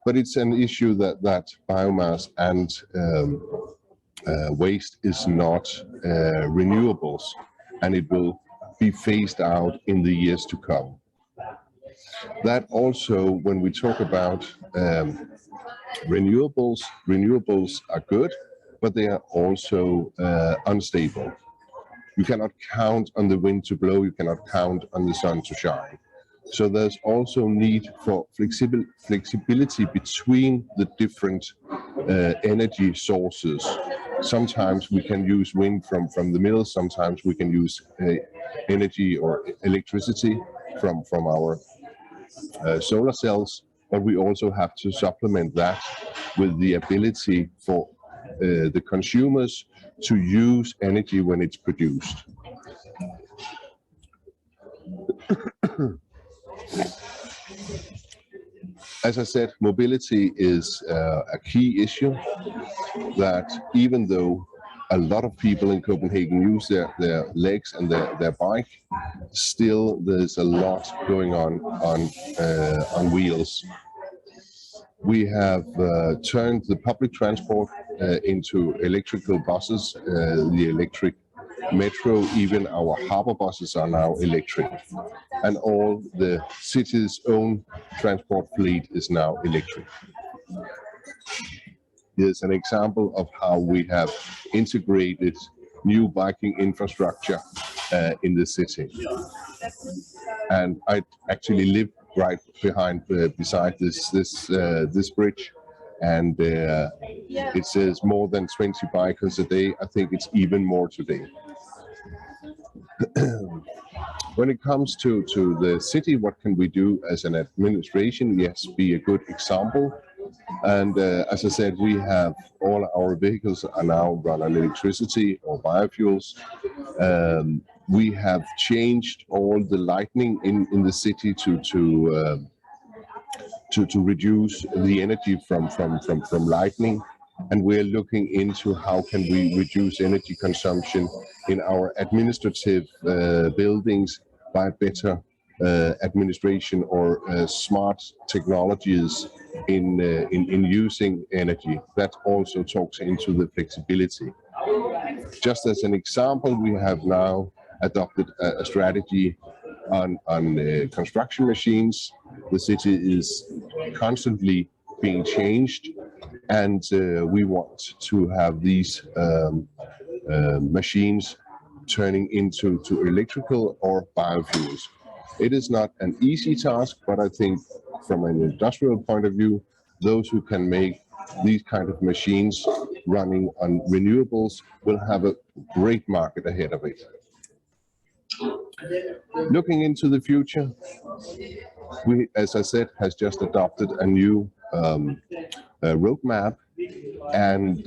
But it's an issue that biomass and waste is not renewables, and it will be phased out in the years to come. That also, when we talk about renewables are good, but they are also unstable. You cannot count on the wind to blow, you cannot count on the sun to shine. So there's also need for flexibility between the different energy sources. Sometimes we can use wind from the middle, sometimes we can use energy or electricity from our solar cells, but we also have to supplement that with the ability for the consumers to use energy when it's produced. As I said, mobility is a key issue, that even though a lot of people in Copenhagen use their legs and their bike, still there's a lot going on wheels. We have turned the public transport into electrical buses, the electric metro, even our harbor buses are now electric. And all the city's own transport fleet is now electric. Here's an example of how we have integrated new biking infrastructure in the city. And I actually live right beside this bridge, and it says more than 20 bikers a day. I think it's even more today. When it comes to the city, what can we do as an administration? Yes, be a good example. And as I said, we have all our vehicles are now run on electricity or biofuels. We have changed all the lighting in the city to reduce the energy from lighting, and we're looking into how can we reduce energy consumption in our administrative buildings by better administration or smart technologies in using energy. That also talks into the flexibility. Just as an example, we have now adopted a strategy on construction machines. The city is constantly being changed, and we want to have these machines turning into electrical or biofuels. It is not an easy task, but I think from an industrial point of view, those who can make these kind of machines running on renewables will have a great market ahead of it. Looking into the future, we, as I said, has just adopted a new roadmap, and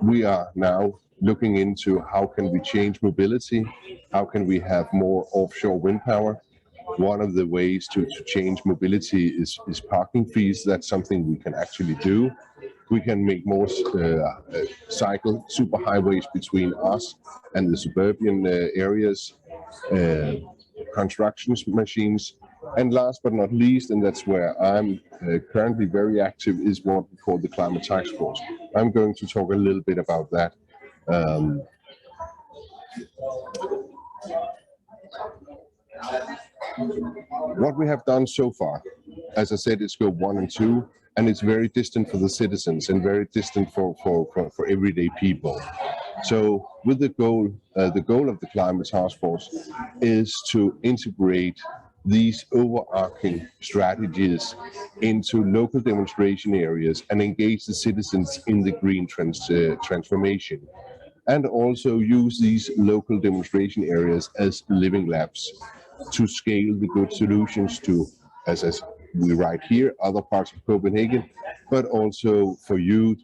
we are now looking into how can we change mobility, how can we have more offshore wind power. One of the ways to change mobility is parking fees. That's something we can actually do. We can make more cycle superhighways between us and the suburban areas, construction machines, and last but not least, and that's where I'm currently very active, is what we call the Climate Task Force. I'm going to talk a little bit about that. What we have done so far, as I said, is Scope 1 and 2, and it's very distant for the citizens and very distant for everyday people. So with the goal of the Climate Task Force is to integrate these overarching strategies into local demonstration areas and engage the citizens in the green transformation, and also use these local demonstration areas as living labs to scale the good solutions to, as we write here, other parts of Copenhagen, but also for you,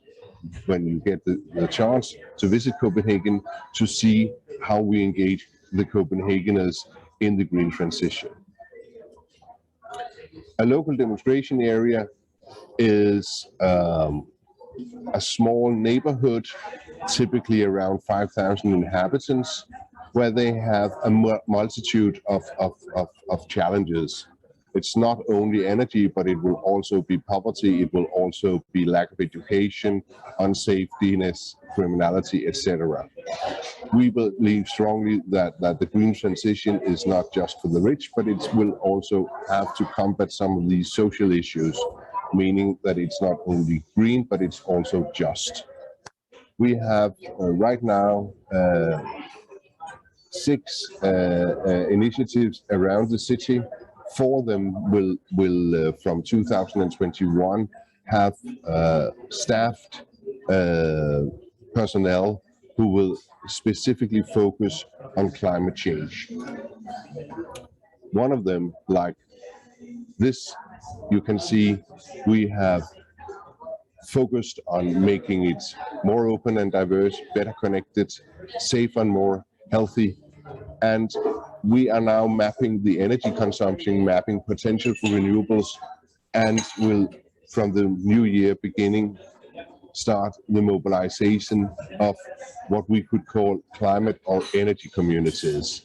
when you get the chance to visit Copenhagen, to see how we engage the Copenhageners in the green transition. A local demonstration area is a small neighborhood, typically around 5,000 inhabitants, where they have a multitude of challenges. It's not only energy, but it will also be poverty, it will also be lack of education, unsafetyness, criminality, etc. We believe strongly that the green transition is not just for the rich, but it will also have to combat some of these social issues, meaning that it's not only green, but it's also just. We have right now 6 initiatives around the city. 4 of them will from 2021 have staffed personnel who will specifically focus on climate change. One of them, like this, you can see we have focused on making it more open and diverse, better connected, safe and more healthy. And we are now mapping the energy consumption, mapping potential for renewables, and will, from the new year beginning, start the mobilization of what we could call climate or energy communities.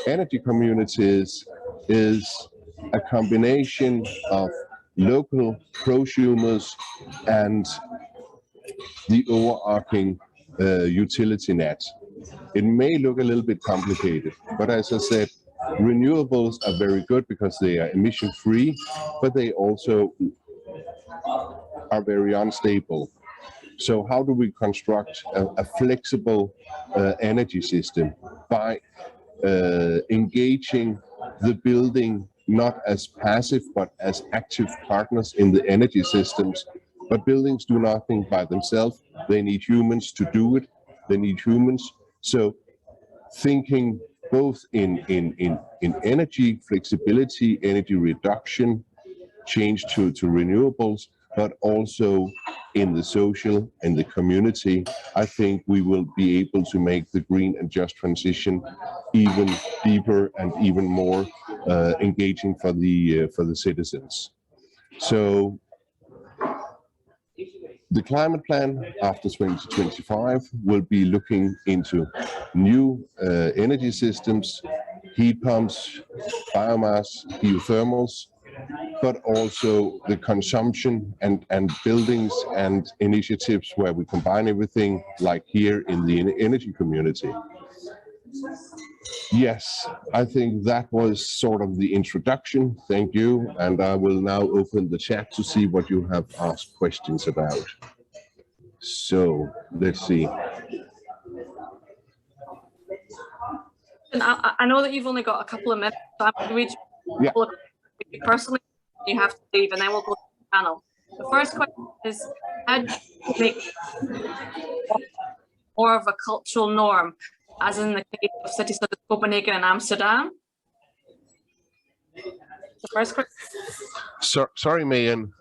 Energy communities is a combination of local prosumers and the overarching utility net. It may look a little bit complicated, but as I said, renewables are very good because they are emission-free, but they also are very unstable. So how do we construct a flexible energy system? By engaging the building not as passive but as active partners in the energy systems. But buildings do nothing by themselves. They need humans to do it. They need humans. So thinking both in energy flexibility, energy reduction, change to renewables, but also in the social and the community, I think we will be able to make the green and just transition even deeper and even more engaging for the citizens. So the climate plan after 2025 will be looking into new energy systems, heat pumps, biomass, geothermals, but also the consumption and buildings and initiatives where we combine everything, like here in the energy community. Yes, I think that was sort of the introduction. Thank you. And I will now open the chat to see what you have asked questions about. So let's see. And I know that you've only got a couple of minutes, so I'm going to read you personally. You have to leave, and then we'll go to the panel. The first question is, how do you make more of a cultural norm, as in the case of cities such as Copenhagen and Amsterdam? The first question. Sorry, Mayan.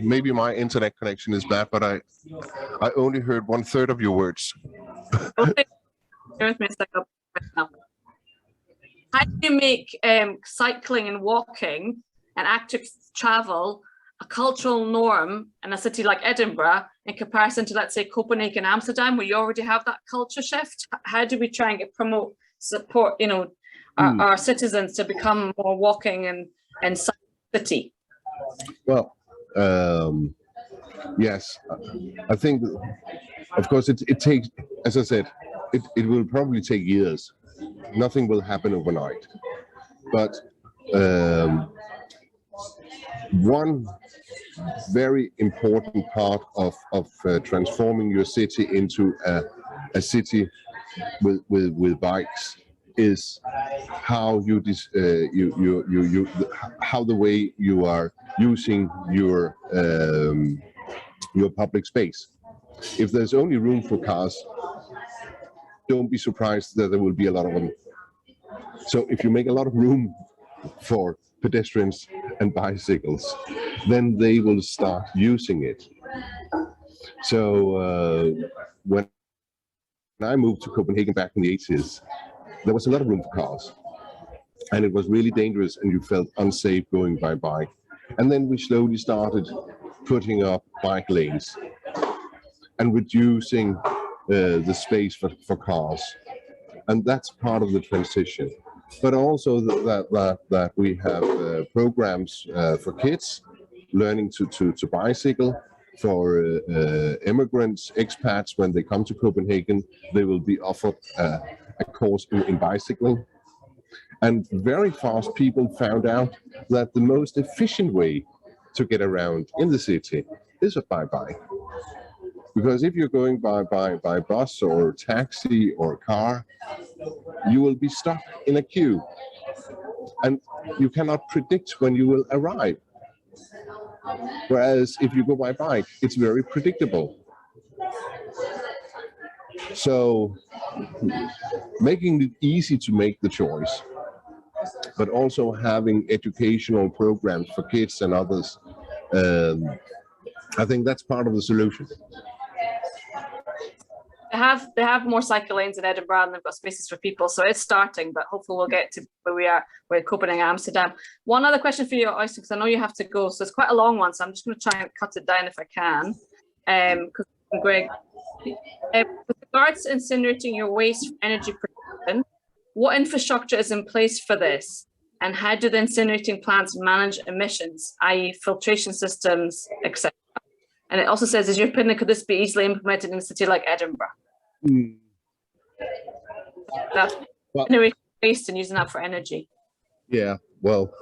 Maybe my internet connection is bad, but I only heard 1/3 of your words. Okay. How do you make cycling and walking and active travel a cultural norm in a city like Edinburgh in comparison to, let's say, Copenhagen, Amsterdam, where you already have that culture shift? How do we try and support, you know, our citizens to become more walking and city? Well, yes, I think, of course, it takes, as I said, it will probably take years. Nothing will happen overnight. But one very important part of transforming your city into a city with bikes is how how the way you are using your public space. If there's only room for cars, don't be surprised that there will be a lot of them. So if you make a lot of room for pedestrians and bicycles, then they will start using it. So when I moved to Copenhagen back in the 80s, there was a lot of room for cars, and it was really dangerous, and you felt unsafe going by bike. And then we slowly started putting up bike lanes and reducing the space for cars. And that's part of the transition. But also that we have programs for kids learning to bicycle. For immigrants, expats, when they come to Copenhagen, they will be offered a course in bicycling. And very fast people found out that the most efficient way to get around in the city is by bike. Because if you're going by bus or taxi or car, you will be stuck in a queue. And you cannot predict when you will arrive. Whereas if you go by bike, it's very predictable. So making it easy to make the choice, but also having educational programs for kids and others, I think that's part of the solution. They have more cycle lanes in Edinburgh, and they've got spaces for people, so it's starting, but hopefully we'll get to where we are with Copenhagen and Amsterdam. One other question for you, Øystein, because I know you have to go, so it's quite a long one, so I'm just going to try and cut it down if I can. Because Greg, with regards to incinerating your waste for energy production, what infrastructure is in place for this? And how do the incinerating plants manage emissions, i.e. filtration systems, etc.? And it also says, is your opinion, could this be easily implemented in a city like Edinburgh? That's incinerating waste and using that for energy. Yeah, well,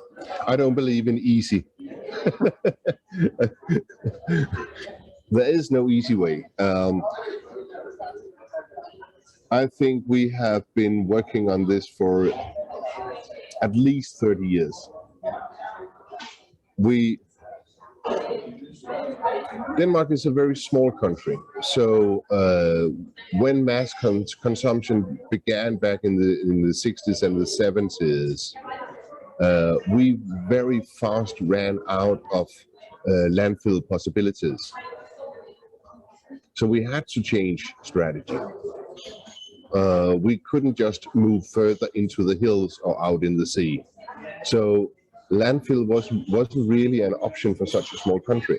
I don't believe in easy. There is no easy way. I think we have been working on this for at least 30 years. Denmark is a very small country, so when mass consumption began back in the 60s and the 70s, we very fast ran out of landfill possibilities. So we had to change strategy. We couldn't just move further into the hills or out in the sea. So landfill wasn't really an option for such a small country.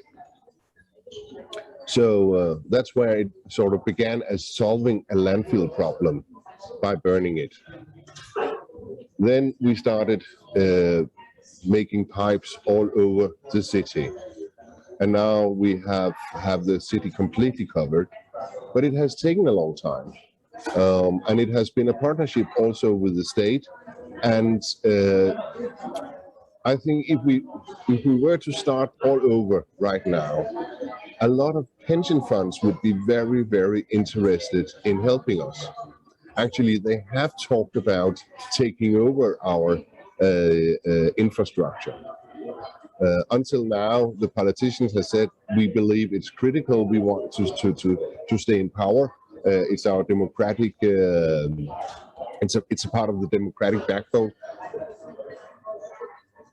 So that's where it sort of began as solving a landfill problem by burning it. Then we started making pipes all over the city. And now we have the city completely covered, but it has taken a long time. And it has been a partnership also with the state. And I think if we were to start all over right now, a lot of pension funds would be very, very interested in helping us. Actually, they have talked about taking over our infrastructure. Until now, the politicians have said, we believe it's critical, we want to stay in power. It's our democratic, it's a part of the democratic backbone.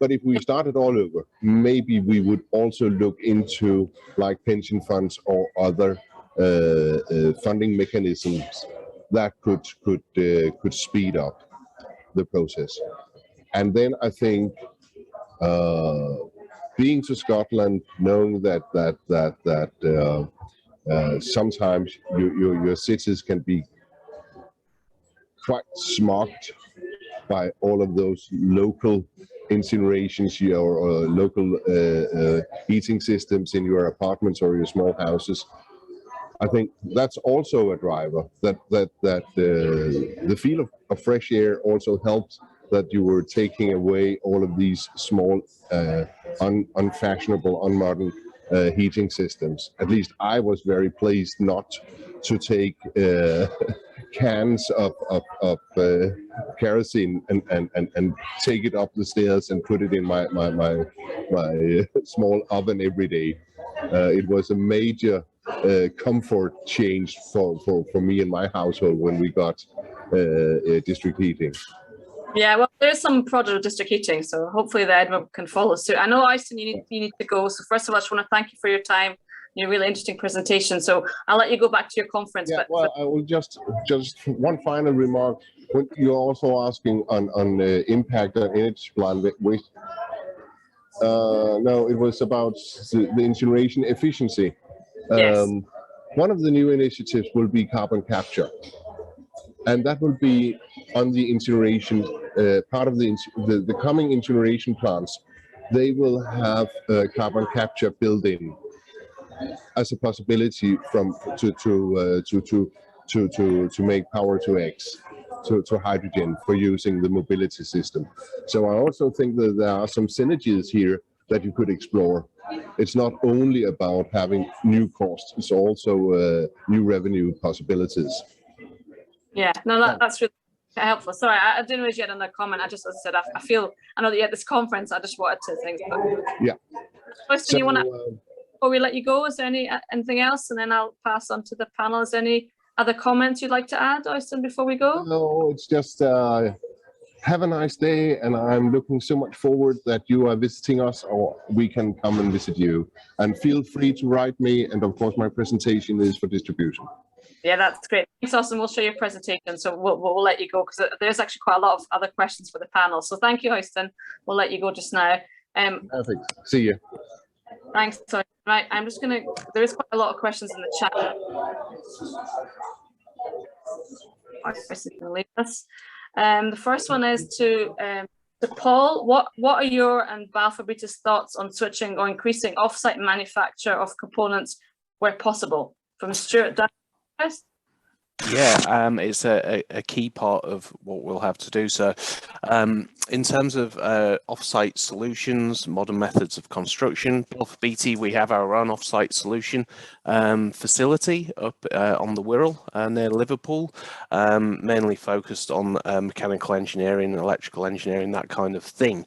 But if we started all over, maybe we would also look into like pension funds or other funding mechanisms that could speed up the process. And then I think being to Scotland, knowing that sometimes your cities can be quite smoked by all of those local incinerations or local heating systems in your apartments or your small houses. I think that's also a driver, that the feel of fresh air also helps, that you were taking away all of these small unfashionable, unmodern heating systems. At least I was very pleased not to take cans of kerosene and take it up the stairs and put it in my small oven every day. It was a major comfort change for me and my household when we got district heating. Yeah, well, there's some project of district heating, so hopefully the Edinburgh can follow suit. I know, Øystein, you need to go. So first of all, I just want to thank you for your time, your really interesting presentation. So I'll let you go back to your conference. Yeah, well, I will just one final remark. When you're also asking on impact on energy plan waste. No, it was about the incineration efficiency. Yes. One of the new initiatives will be carbon capture, and that will be on the incineration part of the coming incineration plants. They will have carbon capture built in as a possibility to make power to X, to hydrogen for using the mobility system. So I also think that there are some synergies here that you could explore. It's not only about having new costs, it's also new revenue possibilities. Yeah, no, that's really helpful. Sorry, I didn't realize you had another comment. I just, as I said, I feel, I know that you had this conference, I just wanted to think. Yeah. Øystein, you want to, before we let you go, is there anything else? And then I'll pass on to the panel. Is there any other comments you'd like to add, Øystein, before we go? No, it's just have a nice day, and I'm looking so much forward that you are visiting us, or we can come and visit you. And feel free to write me, and of course my presentation is for distribution. Yeah, that's great. Thanks, Øystein. We'll show your presentation, so we'll let you go, because there's actually quite a lot of other questions for the panel. So thank you, Øystein. We'll let you go just now. Perfect. See you. Thanks. So, right, I'm just going to, there is quite a lot of questions in the chat. The first one is to Poul. What are your and Balfour Beatty's thoughts on switching or increasing off-site manufacture of components where possible? From Stuart down. Yeah, it's a key part of what we'll have to do. So in terms of off-site solutions, modern methods of construction, Balfour Beatty, we have our own off-site solution facility up on the Wirral near Liverpool, mainly focused on mechanical engineering, electrical engineering, that kind of thing.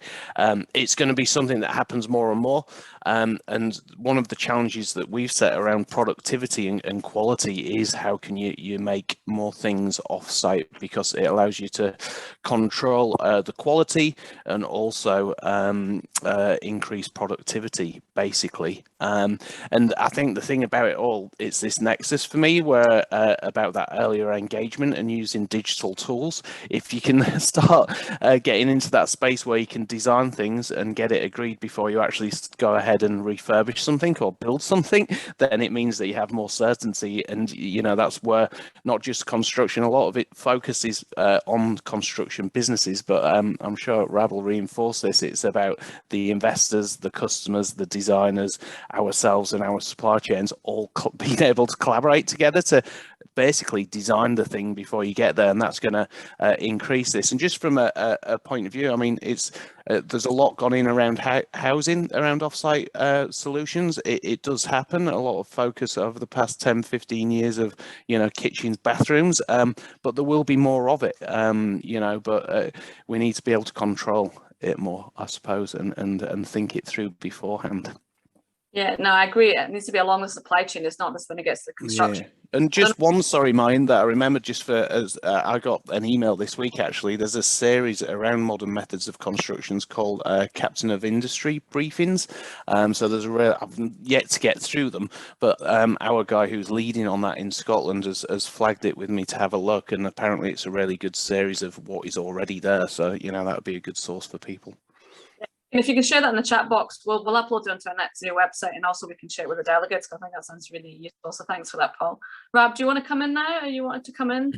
It's going to be something that happens more and more. And one of the challenges that we've set around productivity and quality is how can you make more things off-site, because it allows you to control the quality and also increase productivity, basically. And I think the thing about it all, it's this nexus for me where about that earlier engagement and using digital tools. If you can start getting into that space where you can design things and get it agreed before you actually go ahead and refurbish something or build something, then it means that you have more certainty. And you know, that's where not just construction, a lot of it focuses on construction businesses, but I'm sure Rab will reinforce this. It's about the investors, the customers, the designers, ourselves and our supply chains all being able to collaborate together to basically design the thing before you get there, and that's going to increase this. And just from a point of view, I mean, it's there's a lot gone in around housing, around offsite solutions. It does happen, a lot of focus over the past 10-15 years of, you know, kitchens, bathrooms, but there will be more of it, you know, but we need to be able to control it more, I suppose, and think it through beforehand. Yeah, no, I agree. It needs to be along the supply chain. It's not just when it gets to construction. Yeah. And just one, sorry, mind that I remember just for, as I got an email this week, actually, there's a series around modern methods of constructions called Captain of Industry briefings. So there's I've yet to get through them, but our guy who's leading on that in Scotland has flagged it with me to have a look. And apparently it's a really good series of what is already there. So, you know, that would be a good source for people. And if you can share that in the chat box, we'll upload it onto our next website, and also we can share it with the delegates. I think that sounds really useful. So thanks for that, Paul. Rob, do you want to come in now, or you wanted to come in?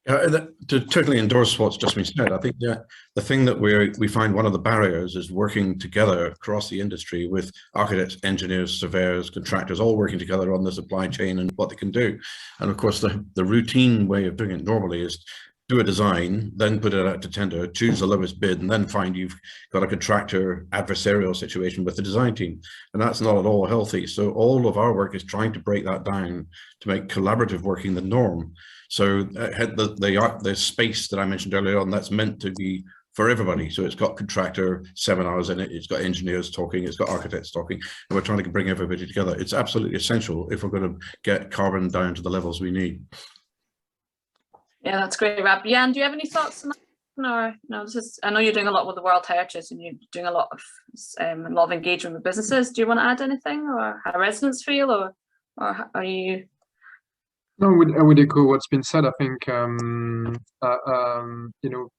To totally endorse what's just been said, I think the thing that we find one of the barriers is working together across the industry with architects, engineers, surveyors, contractors, all working together on the supply chain and what they can do. And of course, the routine way of doing it normally is do a design, then put it out to tender, choose the lowest bid, and then find you've got a contractor adversarial situation with the design team. And that's not at all healthy. So all of our work is trying to break that down to make collaborative working the norm. So the space that I mentioned earlier on, that's meant to be for everybody. So it's got contractor seminars in it, it's got engineers talking, it's got architects talking, and we're trying to bring everybody together. It's absolutely essential if we're going to get carbon down to the levels we need. Yeah, that's great, Rob. Yann, do you have any thoughts on that? Or no, this is, I know you're doing a lot with the World Heritage and you're doing a lot of engagement with businesses. Do you want to add anything, or how residents feel, or are you? No, I would echo what's been said. I think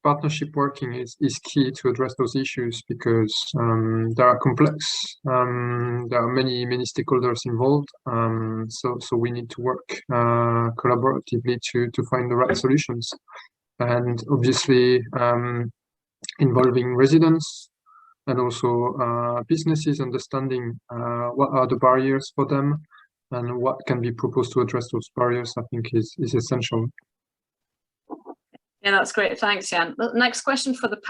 partnership working is key to address those issues, because they are complex. There are many stakeholders involved. So we need to work collaboratively to find the right solutions, and obviously involving residents and also businesses, understanding what are the barriers for them and what can be proposed to address those barriers, I think is essential. Yeah, that's great. Thanks, Yann. The next question for the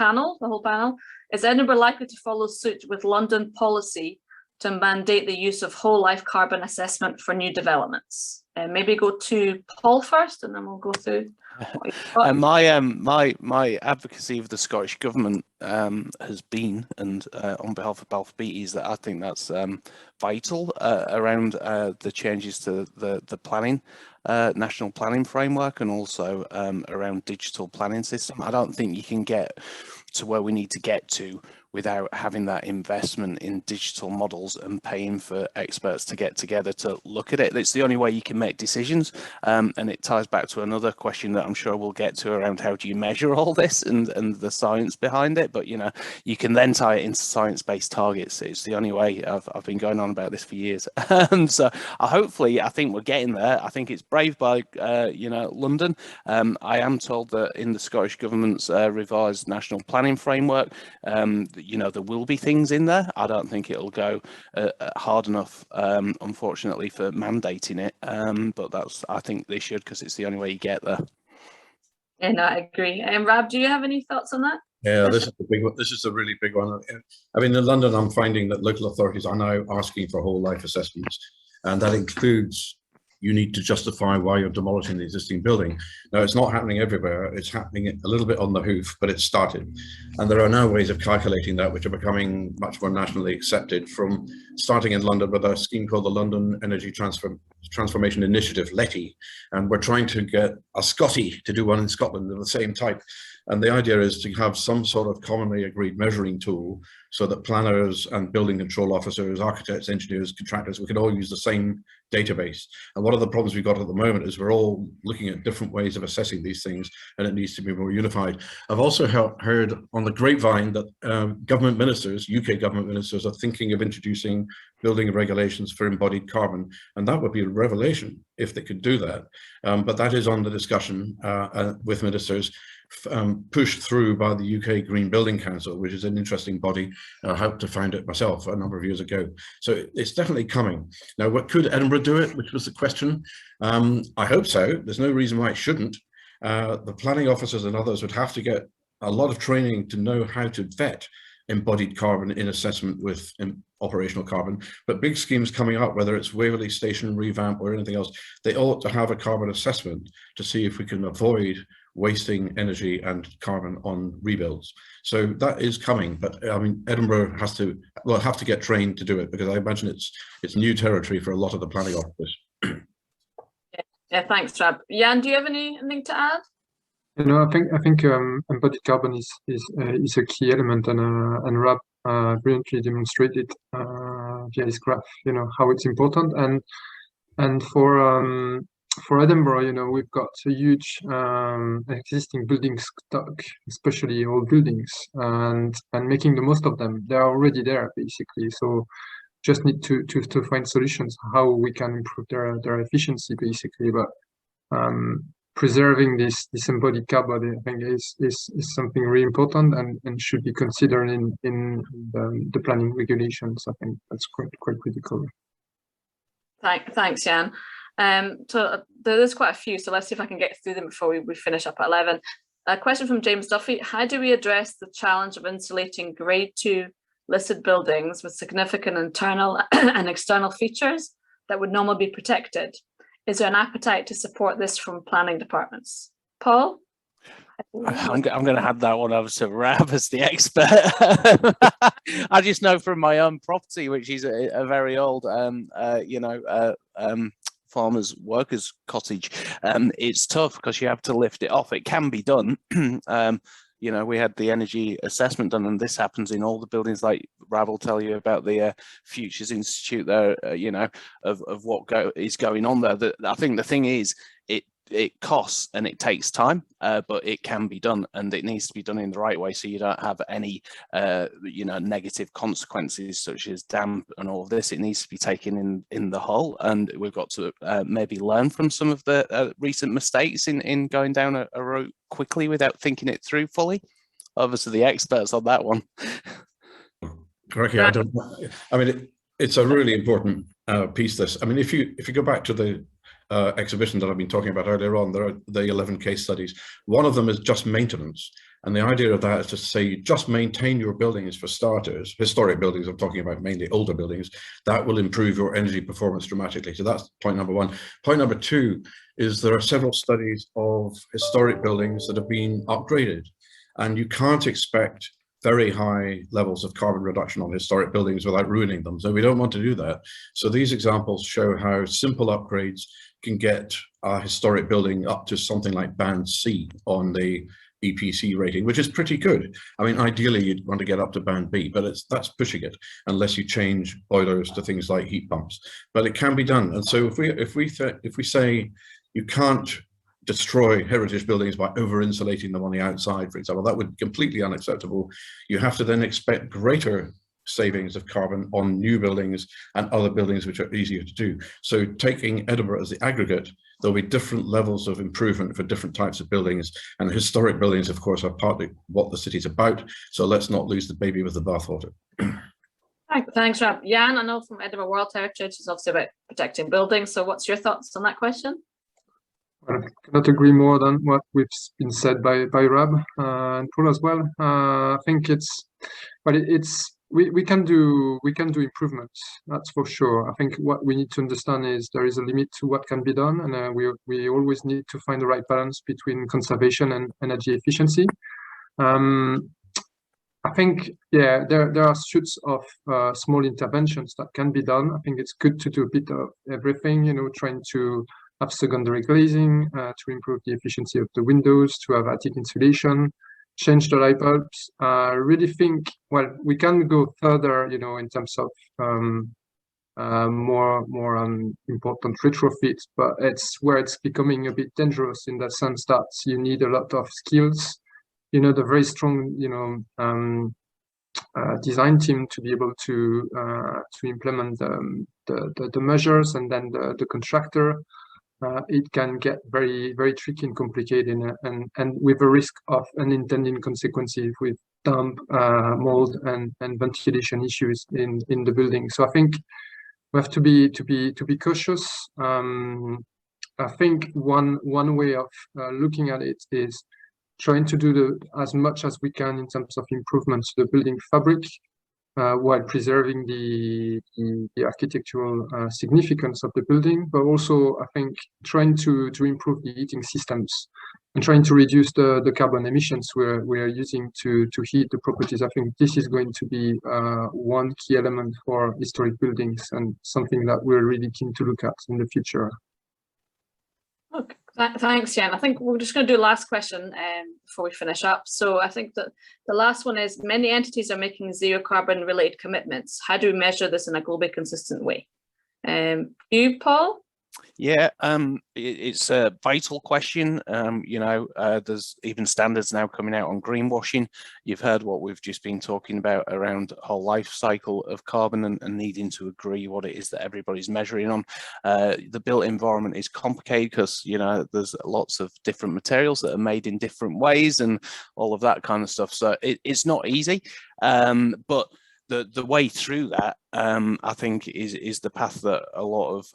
whole panel, is Edinburgh likely to follow suit with London policy to mandate the use of whole life carbon assessment for new developments? Maybe go to Paul first, and then we'll go through. My advocacy of the Scottish Government has been, and on behalf of Balfour Beatty, is that I think that's vital around the changes to the planning, national planning framework, and also around digital planning system. I don't think you can get to where we need to get to without having that investment in digital models and paying for experts to get together to look at it. It's the only way you can make decisions, and it ties back to another question that I'm sure we'll get to around how do you measure all this and the science behind it. But you can then tie it into science-based targets. It's the only way. I've been going on about this for years. So I think we're getting there. I think it's brave by London. I am told that in the Scottish Government's revised national planning framework, there will be things in there. I don't think it'll go hard enough, unfortunately, for mandating it. But I think they should, because it's the only way you get there. Yeah, no, I agree. Rab, do you have any thoughts on that? Yeah, this is the big one. This is a really big one. I mean, in London, I'm finding that local authorities are now asking for whole life assessments, and that includes you need to justify why you're demolishing the existing building. Now, it's not happening everywhere. It's happening a little bit on the hoof, but it's started. And there are now ways of calculating that which are becoming much more nationally accepted, from starting in London with a scheme called the London Energy Transformation Initiative, LETI. And we're trying to get a Scottie to do one in Scotland of the same type. And the idea is to have some sort of commonly agreed measuring tool so that planners and building control officers, architects, engineers, contractors, we can all use the same database. And one of the problems we've got at the moment is we're all looking at different ways of assessing these things, and it needs to be more unified. I've also heard on the grapevine that government ministers, UK government ministers, are thinking of introducing building regulations for embodied carbon. And that would be a revelation if they could do that. But that is on the discussion with ministers, pushed through by the UK Green Building Council, which is an interesting body. I helped to found it myself a number of years ago. So it's definitely coming. Now, what could Edinburgh do it, which was the question? I hope so. There's no reason why it shouldn't. The planning officers and others would have to get a lot of training to know how to vet embodied carbon in assessment with operational carbon. But big schemes coming up, whether it's Waverley Station revamp or anything else, they ought to have a carbon assessment to see if we can avoid wasting energy and carbon on rebuilds. So that is coming, but I mean, Edinburgh has to have to get trained to do it, because I imagine it's new territory for a lot of the planning officers. Yeah, thanks, Rab. Yann, do you have anything to add? I think embodied carbon is a key element, and Rab brilliantly demonstrated via his graph, how it's important. And for Edinburgh, we've got a huge existing building stock, especially old buildings, and making the most of them. They're already there, basically. So just need to find solutions how we can improve their efficiency, basically. But preserving this embodied carbon, I think, is something really important and should be considered in the planning regulations. I think that's quite critical. Thanks, Yann. So there's quite a few, so let's see if I can get through them before we finish up at 11. A question from James Duffy: how do we address the challenge of insulating grade 2 listed buildings with significant internal and external features that would normally be protected? Is there an appetite to support this from planning departments? Paul? I'm going to hand that one over to Rab as the expert. I just know from my own property, which is a very old, farmers workers cottage. It's tough because you have to lift it off. It can be done. We had the energy assessment done, and this happens in all the buildings. Like Rab will tell you about the Futures Institute there, you know, of what is going on there. I think the thing is, it costs and it takes time, but it can be done, and it needs to be done in the right way, so you don't have any you know, negative consequences such as damp and all of this. It needs to be taken in the whole, and we've got to maybe learn from some of the recent mistakes in going down a route quickly without thinking it through fully. Obviously the experts on that one. Correctly, I mean, it's a really important piece, this. I mean, if you go back to the exhibition that I've been talking about earlier on, there are the 11 case studies. One of them is just maintenance. And the idea of that is to say, you just maintain your buildings for starters, historic buildings, I'm talking about mainly older buildings, that will improve your energy performance dramatically. So that's point number one. Point number two is there are several studies of historic buildings that have been upgraded. And you can't expect very high levels of carbon reduction on historic buildings without ruining them. So we don't want to do that. So these examples show how simple upgrades can get a historic building up to something like band C on the EPC rating, which is pretty good. I mean, ideally you'd want to get up to band B, but that's pushing it unless you change boilers to things like heat pumps. But it can be done. And so if we say you can't destroy heritage buildings by over-insulating them on the outside, for example, that would be completely unacceptable. You have to then expect greater savings of carbon on new buildings and other buildings which are easier to do. So taking Edinburgh as the aggregate, there'll be different levels of improvement for different types of buildings, and historic buildings, of course, are partly what the city's about. So let's not lose the baby with the bathwater. Thanks, Rob. Yann, I know from Edinburgh World Heritage is obviously about protecting buildings. So what's your thoughts on that question? I cannot agree more than what we've been said by Rob and Paul as well. I think we can do improvements, that's for sure. I think what we need to understand is there is a limit to what can be done, and we always need to find the right balance between conservation and energy efficiency. I think, yeah, there are suits of small interventions that can be done. I think it's good to do a bit of everything, you know, trying to have secondary glazing to improve the efficiency of the windows, to have attic insulation, change the light bulbs. I really think, well, we can go further, you know, in terms of more important retrofits, but it's where it's becoming a bit dangerous in the sense that you need a lot of skills, you know, the very strong, you know, design team to be able to implement the measures, and then the contractor. It can get very, very tricky and complicated, and with a risk of unintended consequences with damp, mold, and ventilation issues in the building. So I think we have to be cautious. I think one way of looking at it is trying to do as much as we can in terms of improvements to the building fabric, while preserving the architectural significance of the building, but also I think trying to improve the heating systems and trying to reduce the carbon emissions we're using to heat the properties. I think this is going to be one key element for historic buildings, and something that we're really keen to look at in the future. Okay. Thanks, Yann. I think we're just going to do a last question before we finish up. So I think that the last one is, many entities are making zero carbon related commitments. How do we measure this in a globally consistent way? You, Paul? Yeah, it's a vital question. You know, there's even standards now coming out on greenwashing. You've heard what we've just been talking about around whole life cycle of carbon and needing to agree what it is that everybody's measuring on. The built environment is complicated because, you know, there's lots of different materials that are made in different ways and all of that kind of stuff. So it's not easy, but the way through that, I think, is the path that a lot of,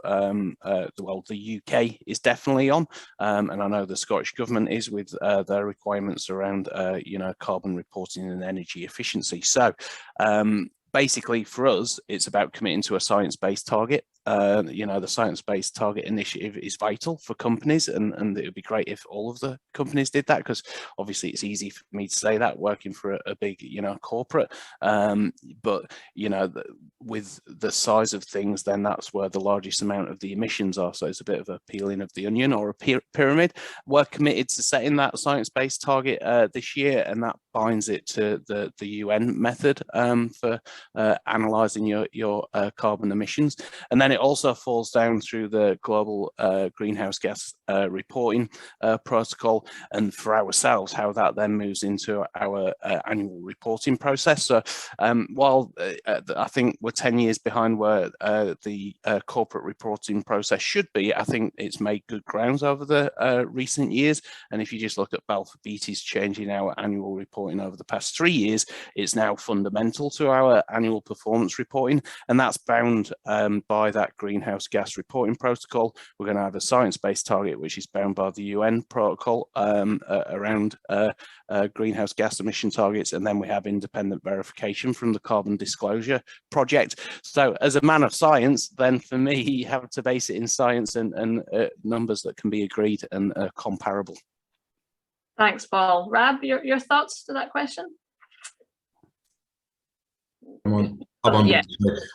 well, the UK is definitely on, and I know the Scottish Government is with their requirements around, you know, carbon reporting and energy efficiency. So basically for us, it's about committing to a science-based target. You know, the science-based target initiative is vital for companies, and it would be great if all of the companies did that, because obviously it's easy for me to say that working for a big, you know, corporate, but, you know, with the size of things, then that's where the largest amount of the emissions are. So it's a bit of a peeling of the onion or a pyramid. We're committed to setting that science-based target this year, and that binds it to the UN method for analysing your carbon emissions. And then it also falls down through the global greenhouse gas reporting protocol, and for ourselves, how that then moves into our annual reporting process. So while I think we're 10 years behind where the corporate reporting process should be, I think it's made good grounds over the recent years. And if you just look at Balfour Beatty's change in our annual reporting over the past 3 years, it's now fundamental to our annual performance reporting, and that's bound by that greenhouse gas reporting protocol. We're going to have a science-based target, which is bound by the UN protocol around greenhouse gas emission targets, and then we have independent verification from the Carbon Disclosure Project. So as a man of science, then for me, you have to base it in science and numbers that can be agreed and comparable. Thanks, Paul. Rab, your thoughts to that question? I'm Yeah.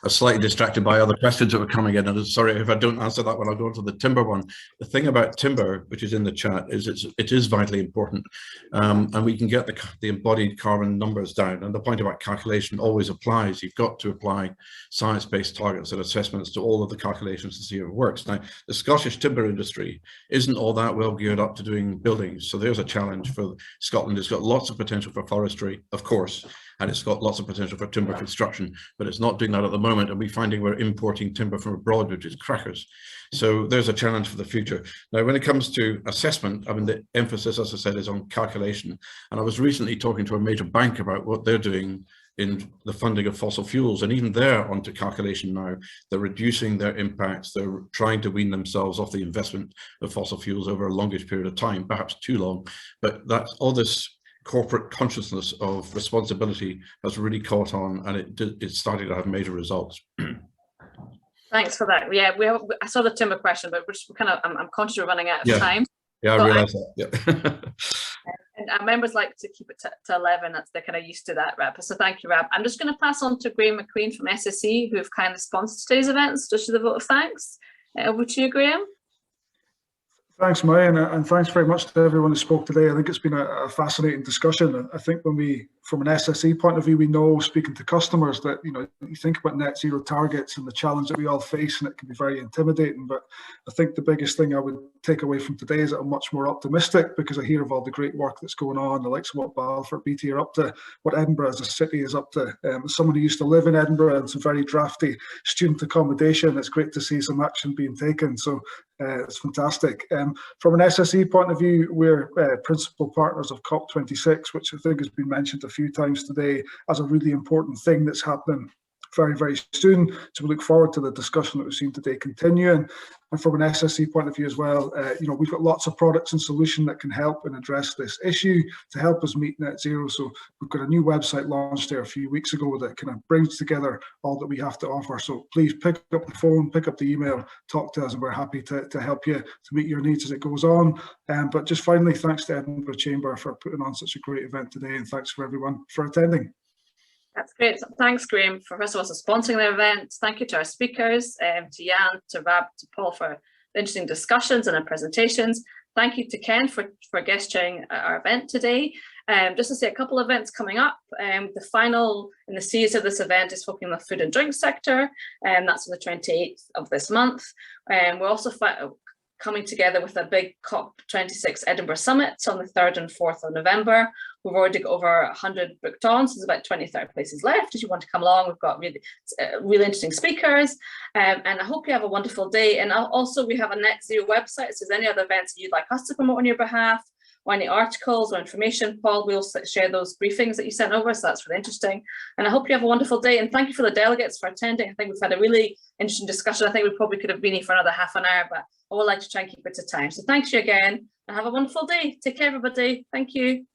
slightly distracted by other questions that were coming in, and sorry if I don't answer that one. I'll go on to the timber one. The thing about timber, which is in the chat, is it is vitally important, and we can get the embodied carbon numbers down. And the point about calculation always applies. You've got to apply science-based targets and assessments to all of the calculations to see if it works. Now, the Scottish timber industry isn't all that well geared up to doing buildings, so there's a challenge for Scotland. It's got lots of potential for forestry, of course, and it's got lots of potential for timber construction, but it's not doing that at the moment, and we're finding we're importing timber from abroad, which is crackers. So there's a challenge for the future. Now, when it comes to assessment, I mean, the emphasis, as I said, is on calculation. And I was recently talking to a major bank about what they're doing in the funding of fossil fuels, and even they're onto calculation now. They're reducing their impacts. They're trying to wean themselves off the investment of fossil fuels over a longish period of time, perhaps too long. But that's all this corporate consciousness of responsibility has really caught on, and it's starting to have major results. Thanks for that. Yeah, I saw the timber question, but I'm conscious we're running out of time. Yeah, I realise that. Yeah. And our members like to keep it to 11. They're kind of used to that, Rab. So thank you, Rab. I'm just going to pass on to Graham McQueen from SSE, who have kindly sponsored today's events, just with a vote of thanks. Over to you, Graham. Thanks, Maya, and thanks very much to everyone who spoke today. I think it's been a fascinating discussion. I think when we, from an SSE point of view, we know, speaking to customers, that you think about net zero targets and the challenge that we all face, and it can be very intimidating. But I think the biggest thing I would take away from today is that I'm much more optimistic, because I hear of all the great work that's going on, the likes of what Balfour Beatty are up to, what Edinburgh as a city is up to. As someone who used to live in Edinburgh and some very drafty student accommodation, it's great to see some action being taken. So it's fantastic. From an SSE point of view, we're principal partners of COP26, which I think has been mentioned a few times today as a really important thing that's happening very, very soon. So we look forward to the discussion that we've seen today continuing. And from an SSE point of view as well, we've got lots of products and solutions that can help and address this issue to help us meet net zero. So we've got a new website launched there a few weeks ago that kind of brings together all that we have to offer. So please pick up the phone, pick up the email, talk to us, and we're happy to help you to meet your needs as it goes on. But just finally, thanks to Edinburgh Chamber for putting on such a great event today, and thanks for everyone for attending. That's great. Thanks, Graham, for first of all for sponsoring the event. Thank you to our speakers, to Yann, to Rab, to Paul for the interesting discussions and our presentations. Thank you to Ken for guest chairing our event today. Just to say a couple of events coming up. The final in the series of this event is focusing on the food and drink sector, and that's on the 28th of this month. We're also coming together with a big COP26 Edinburgh Summit on the 3rd and 4th of November. We've already got over 100 booked on, so there's about 20-30 places left. If you want to come along, we've got really interesting speakers, and I hope you have a wonderful day. And also, we have a net zero website, so if there's any other events you'd like us to promote on your behalf, or any articles or information, Paul, we'll share those briefings that you sent over, so that's really interesting. And I hope you have a wonderful day, and thank you for the delegates for attending. I think we've had a really interesting discussion. I think we probably could have been here for another half an hour, but I would like to try and keep it to time. So thanks you again, and have a wonderful day. Take care, everybody. Thank you.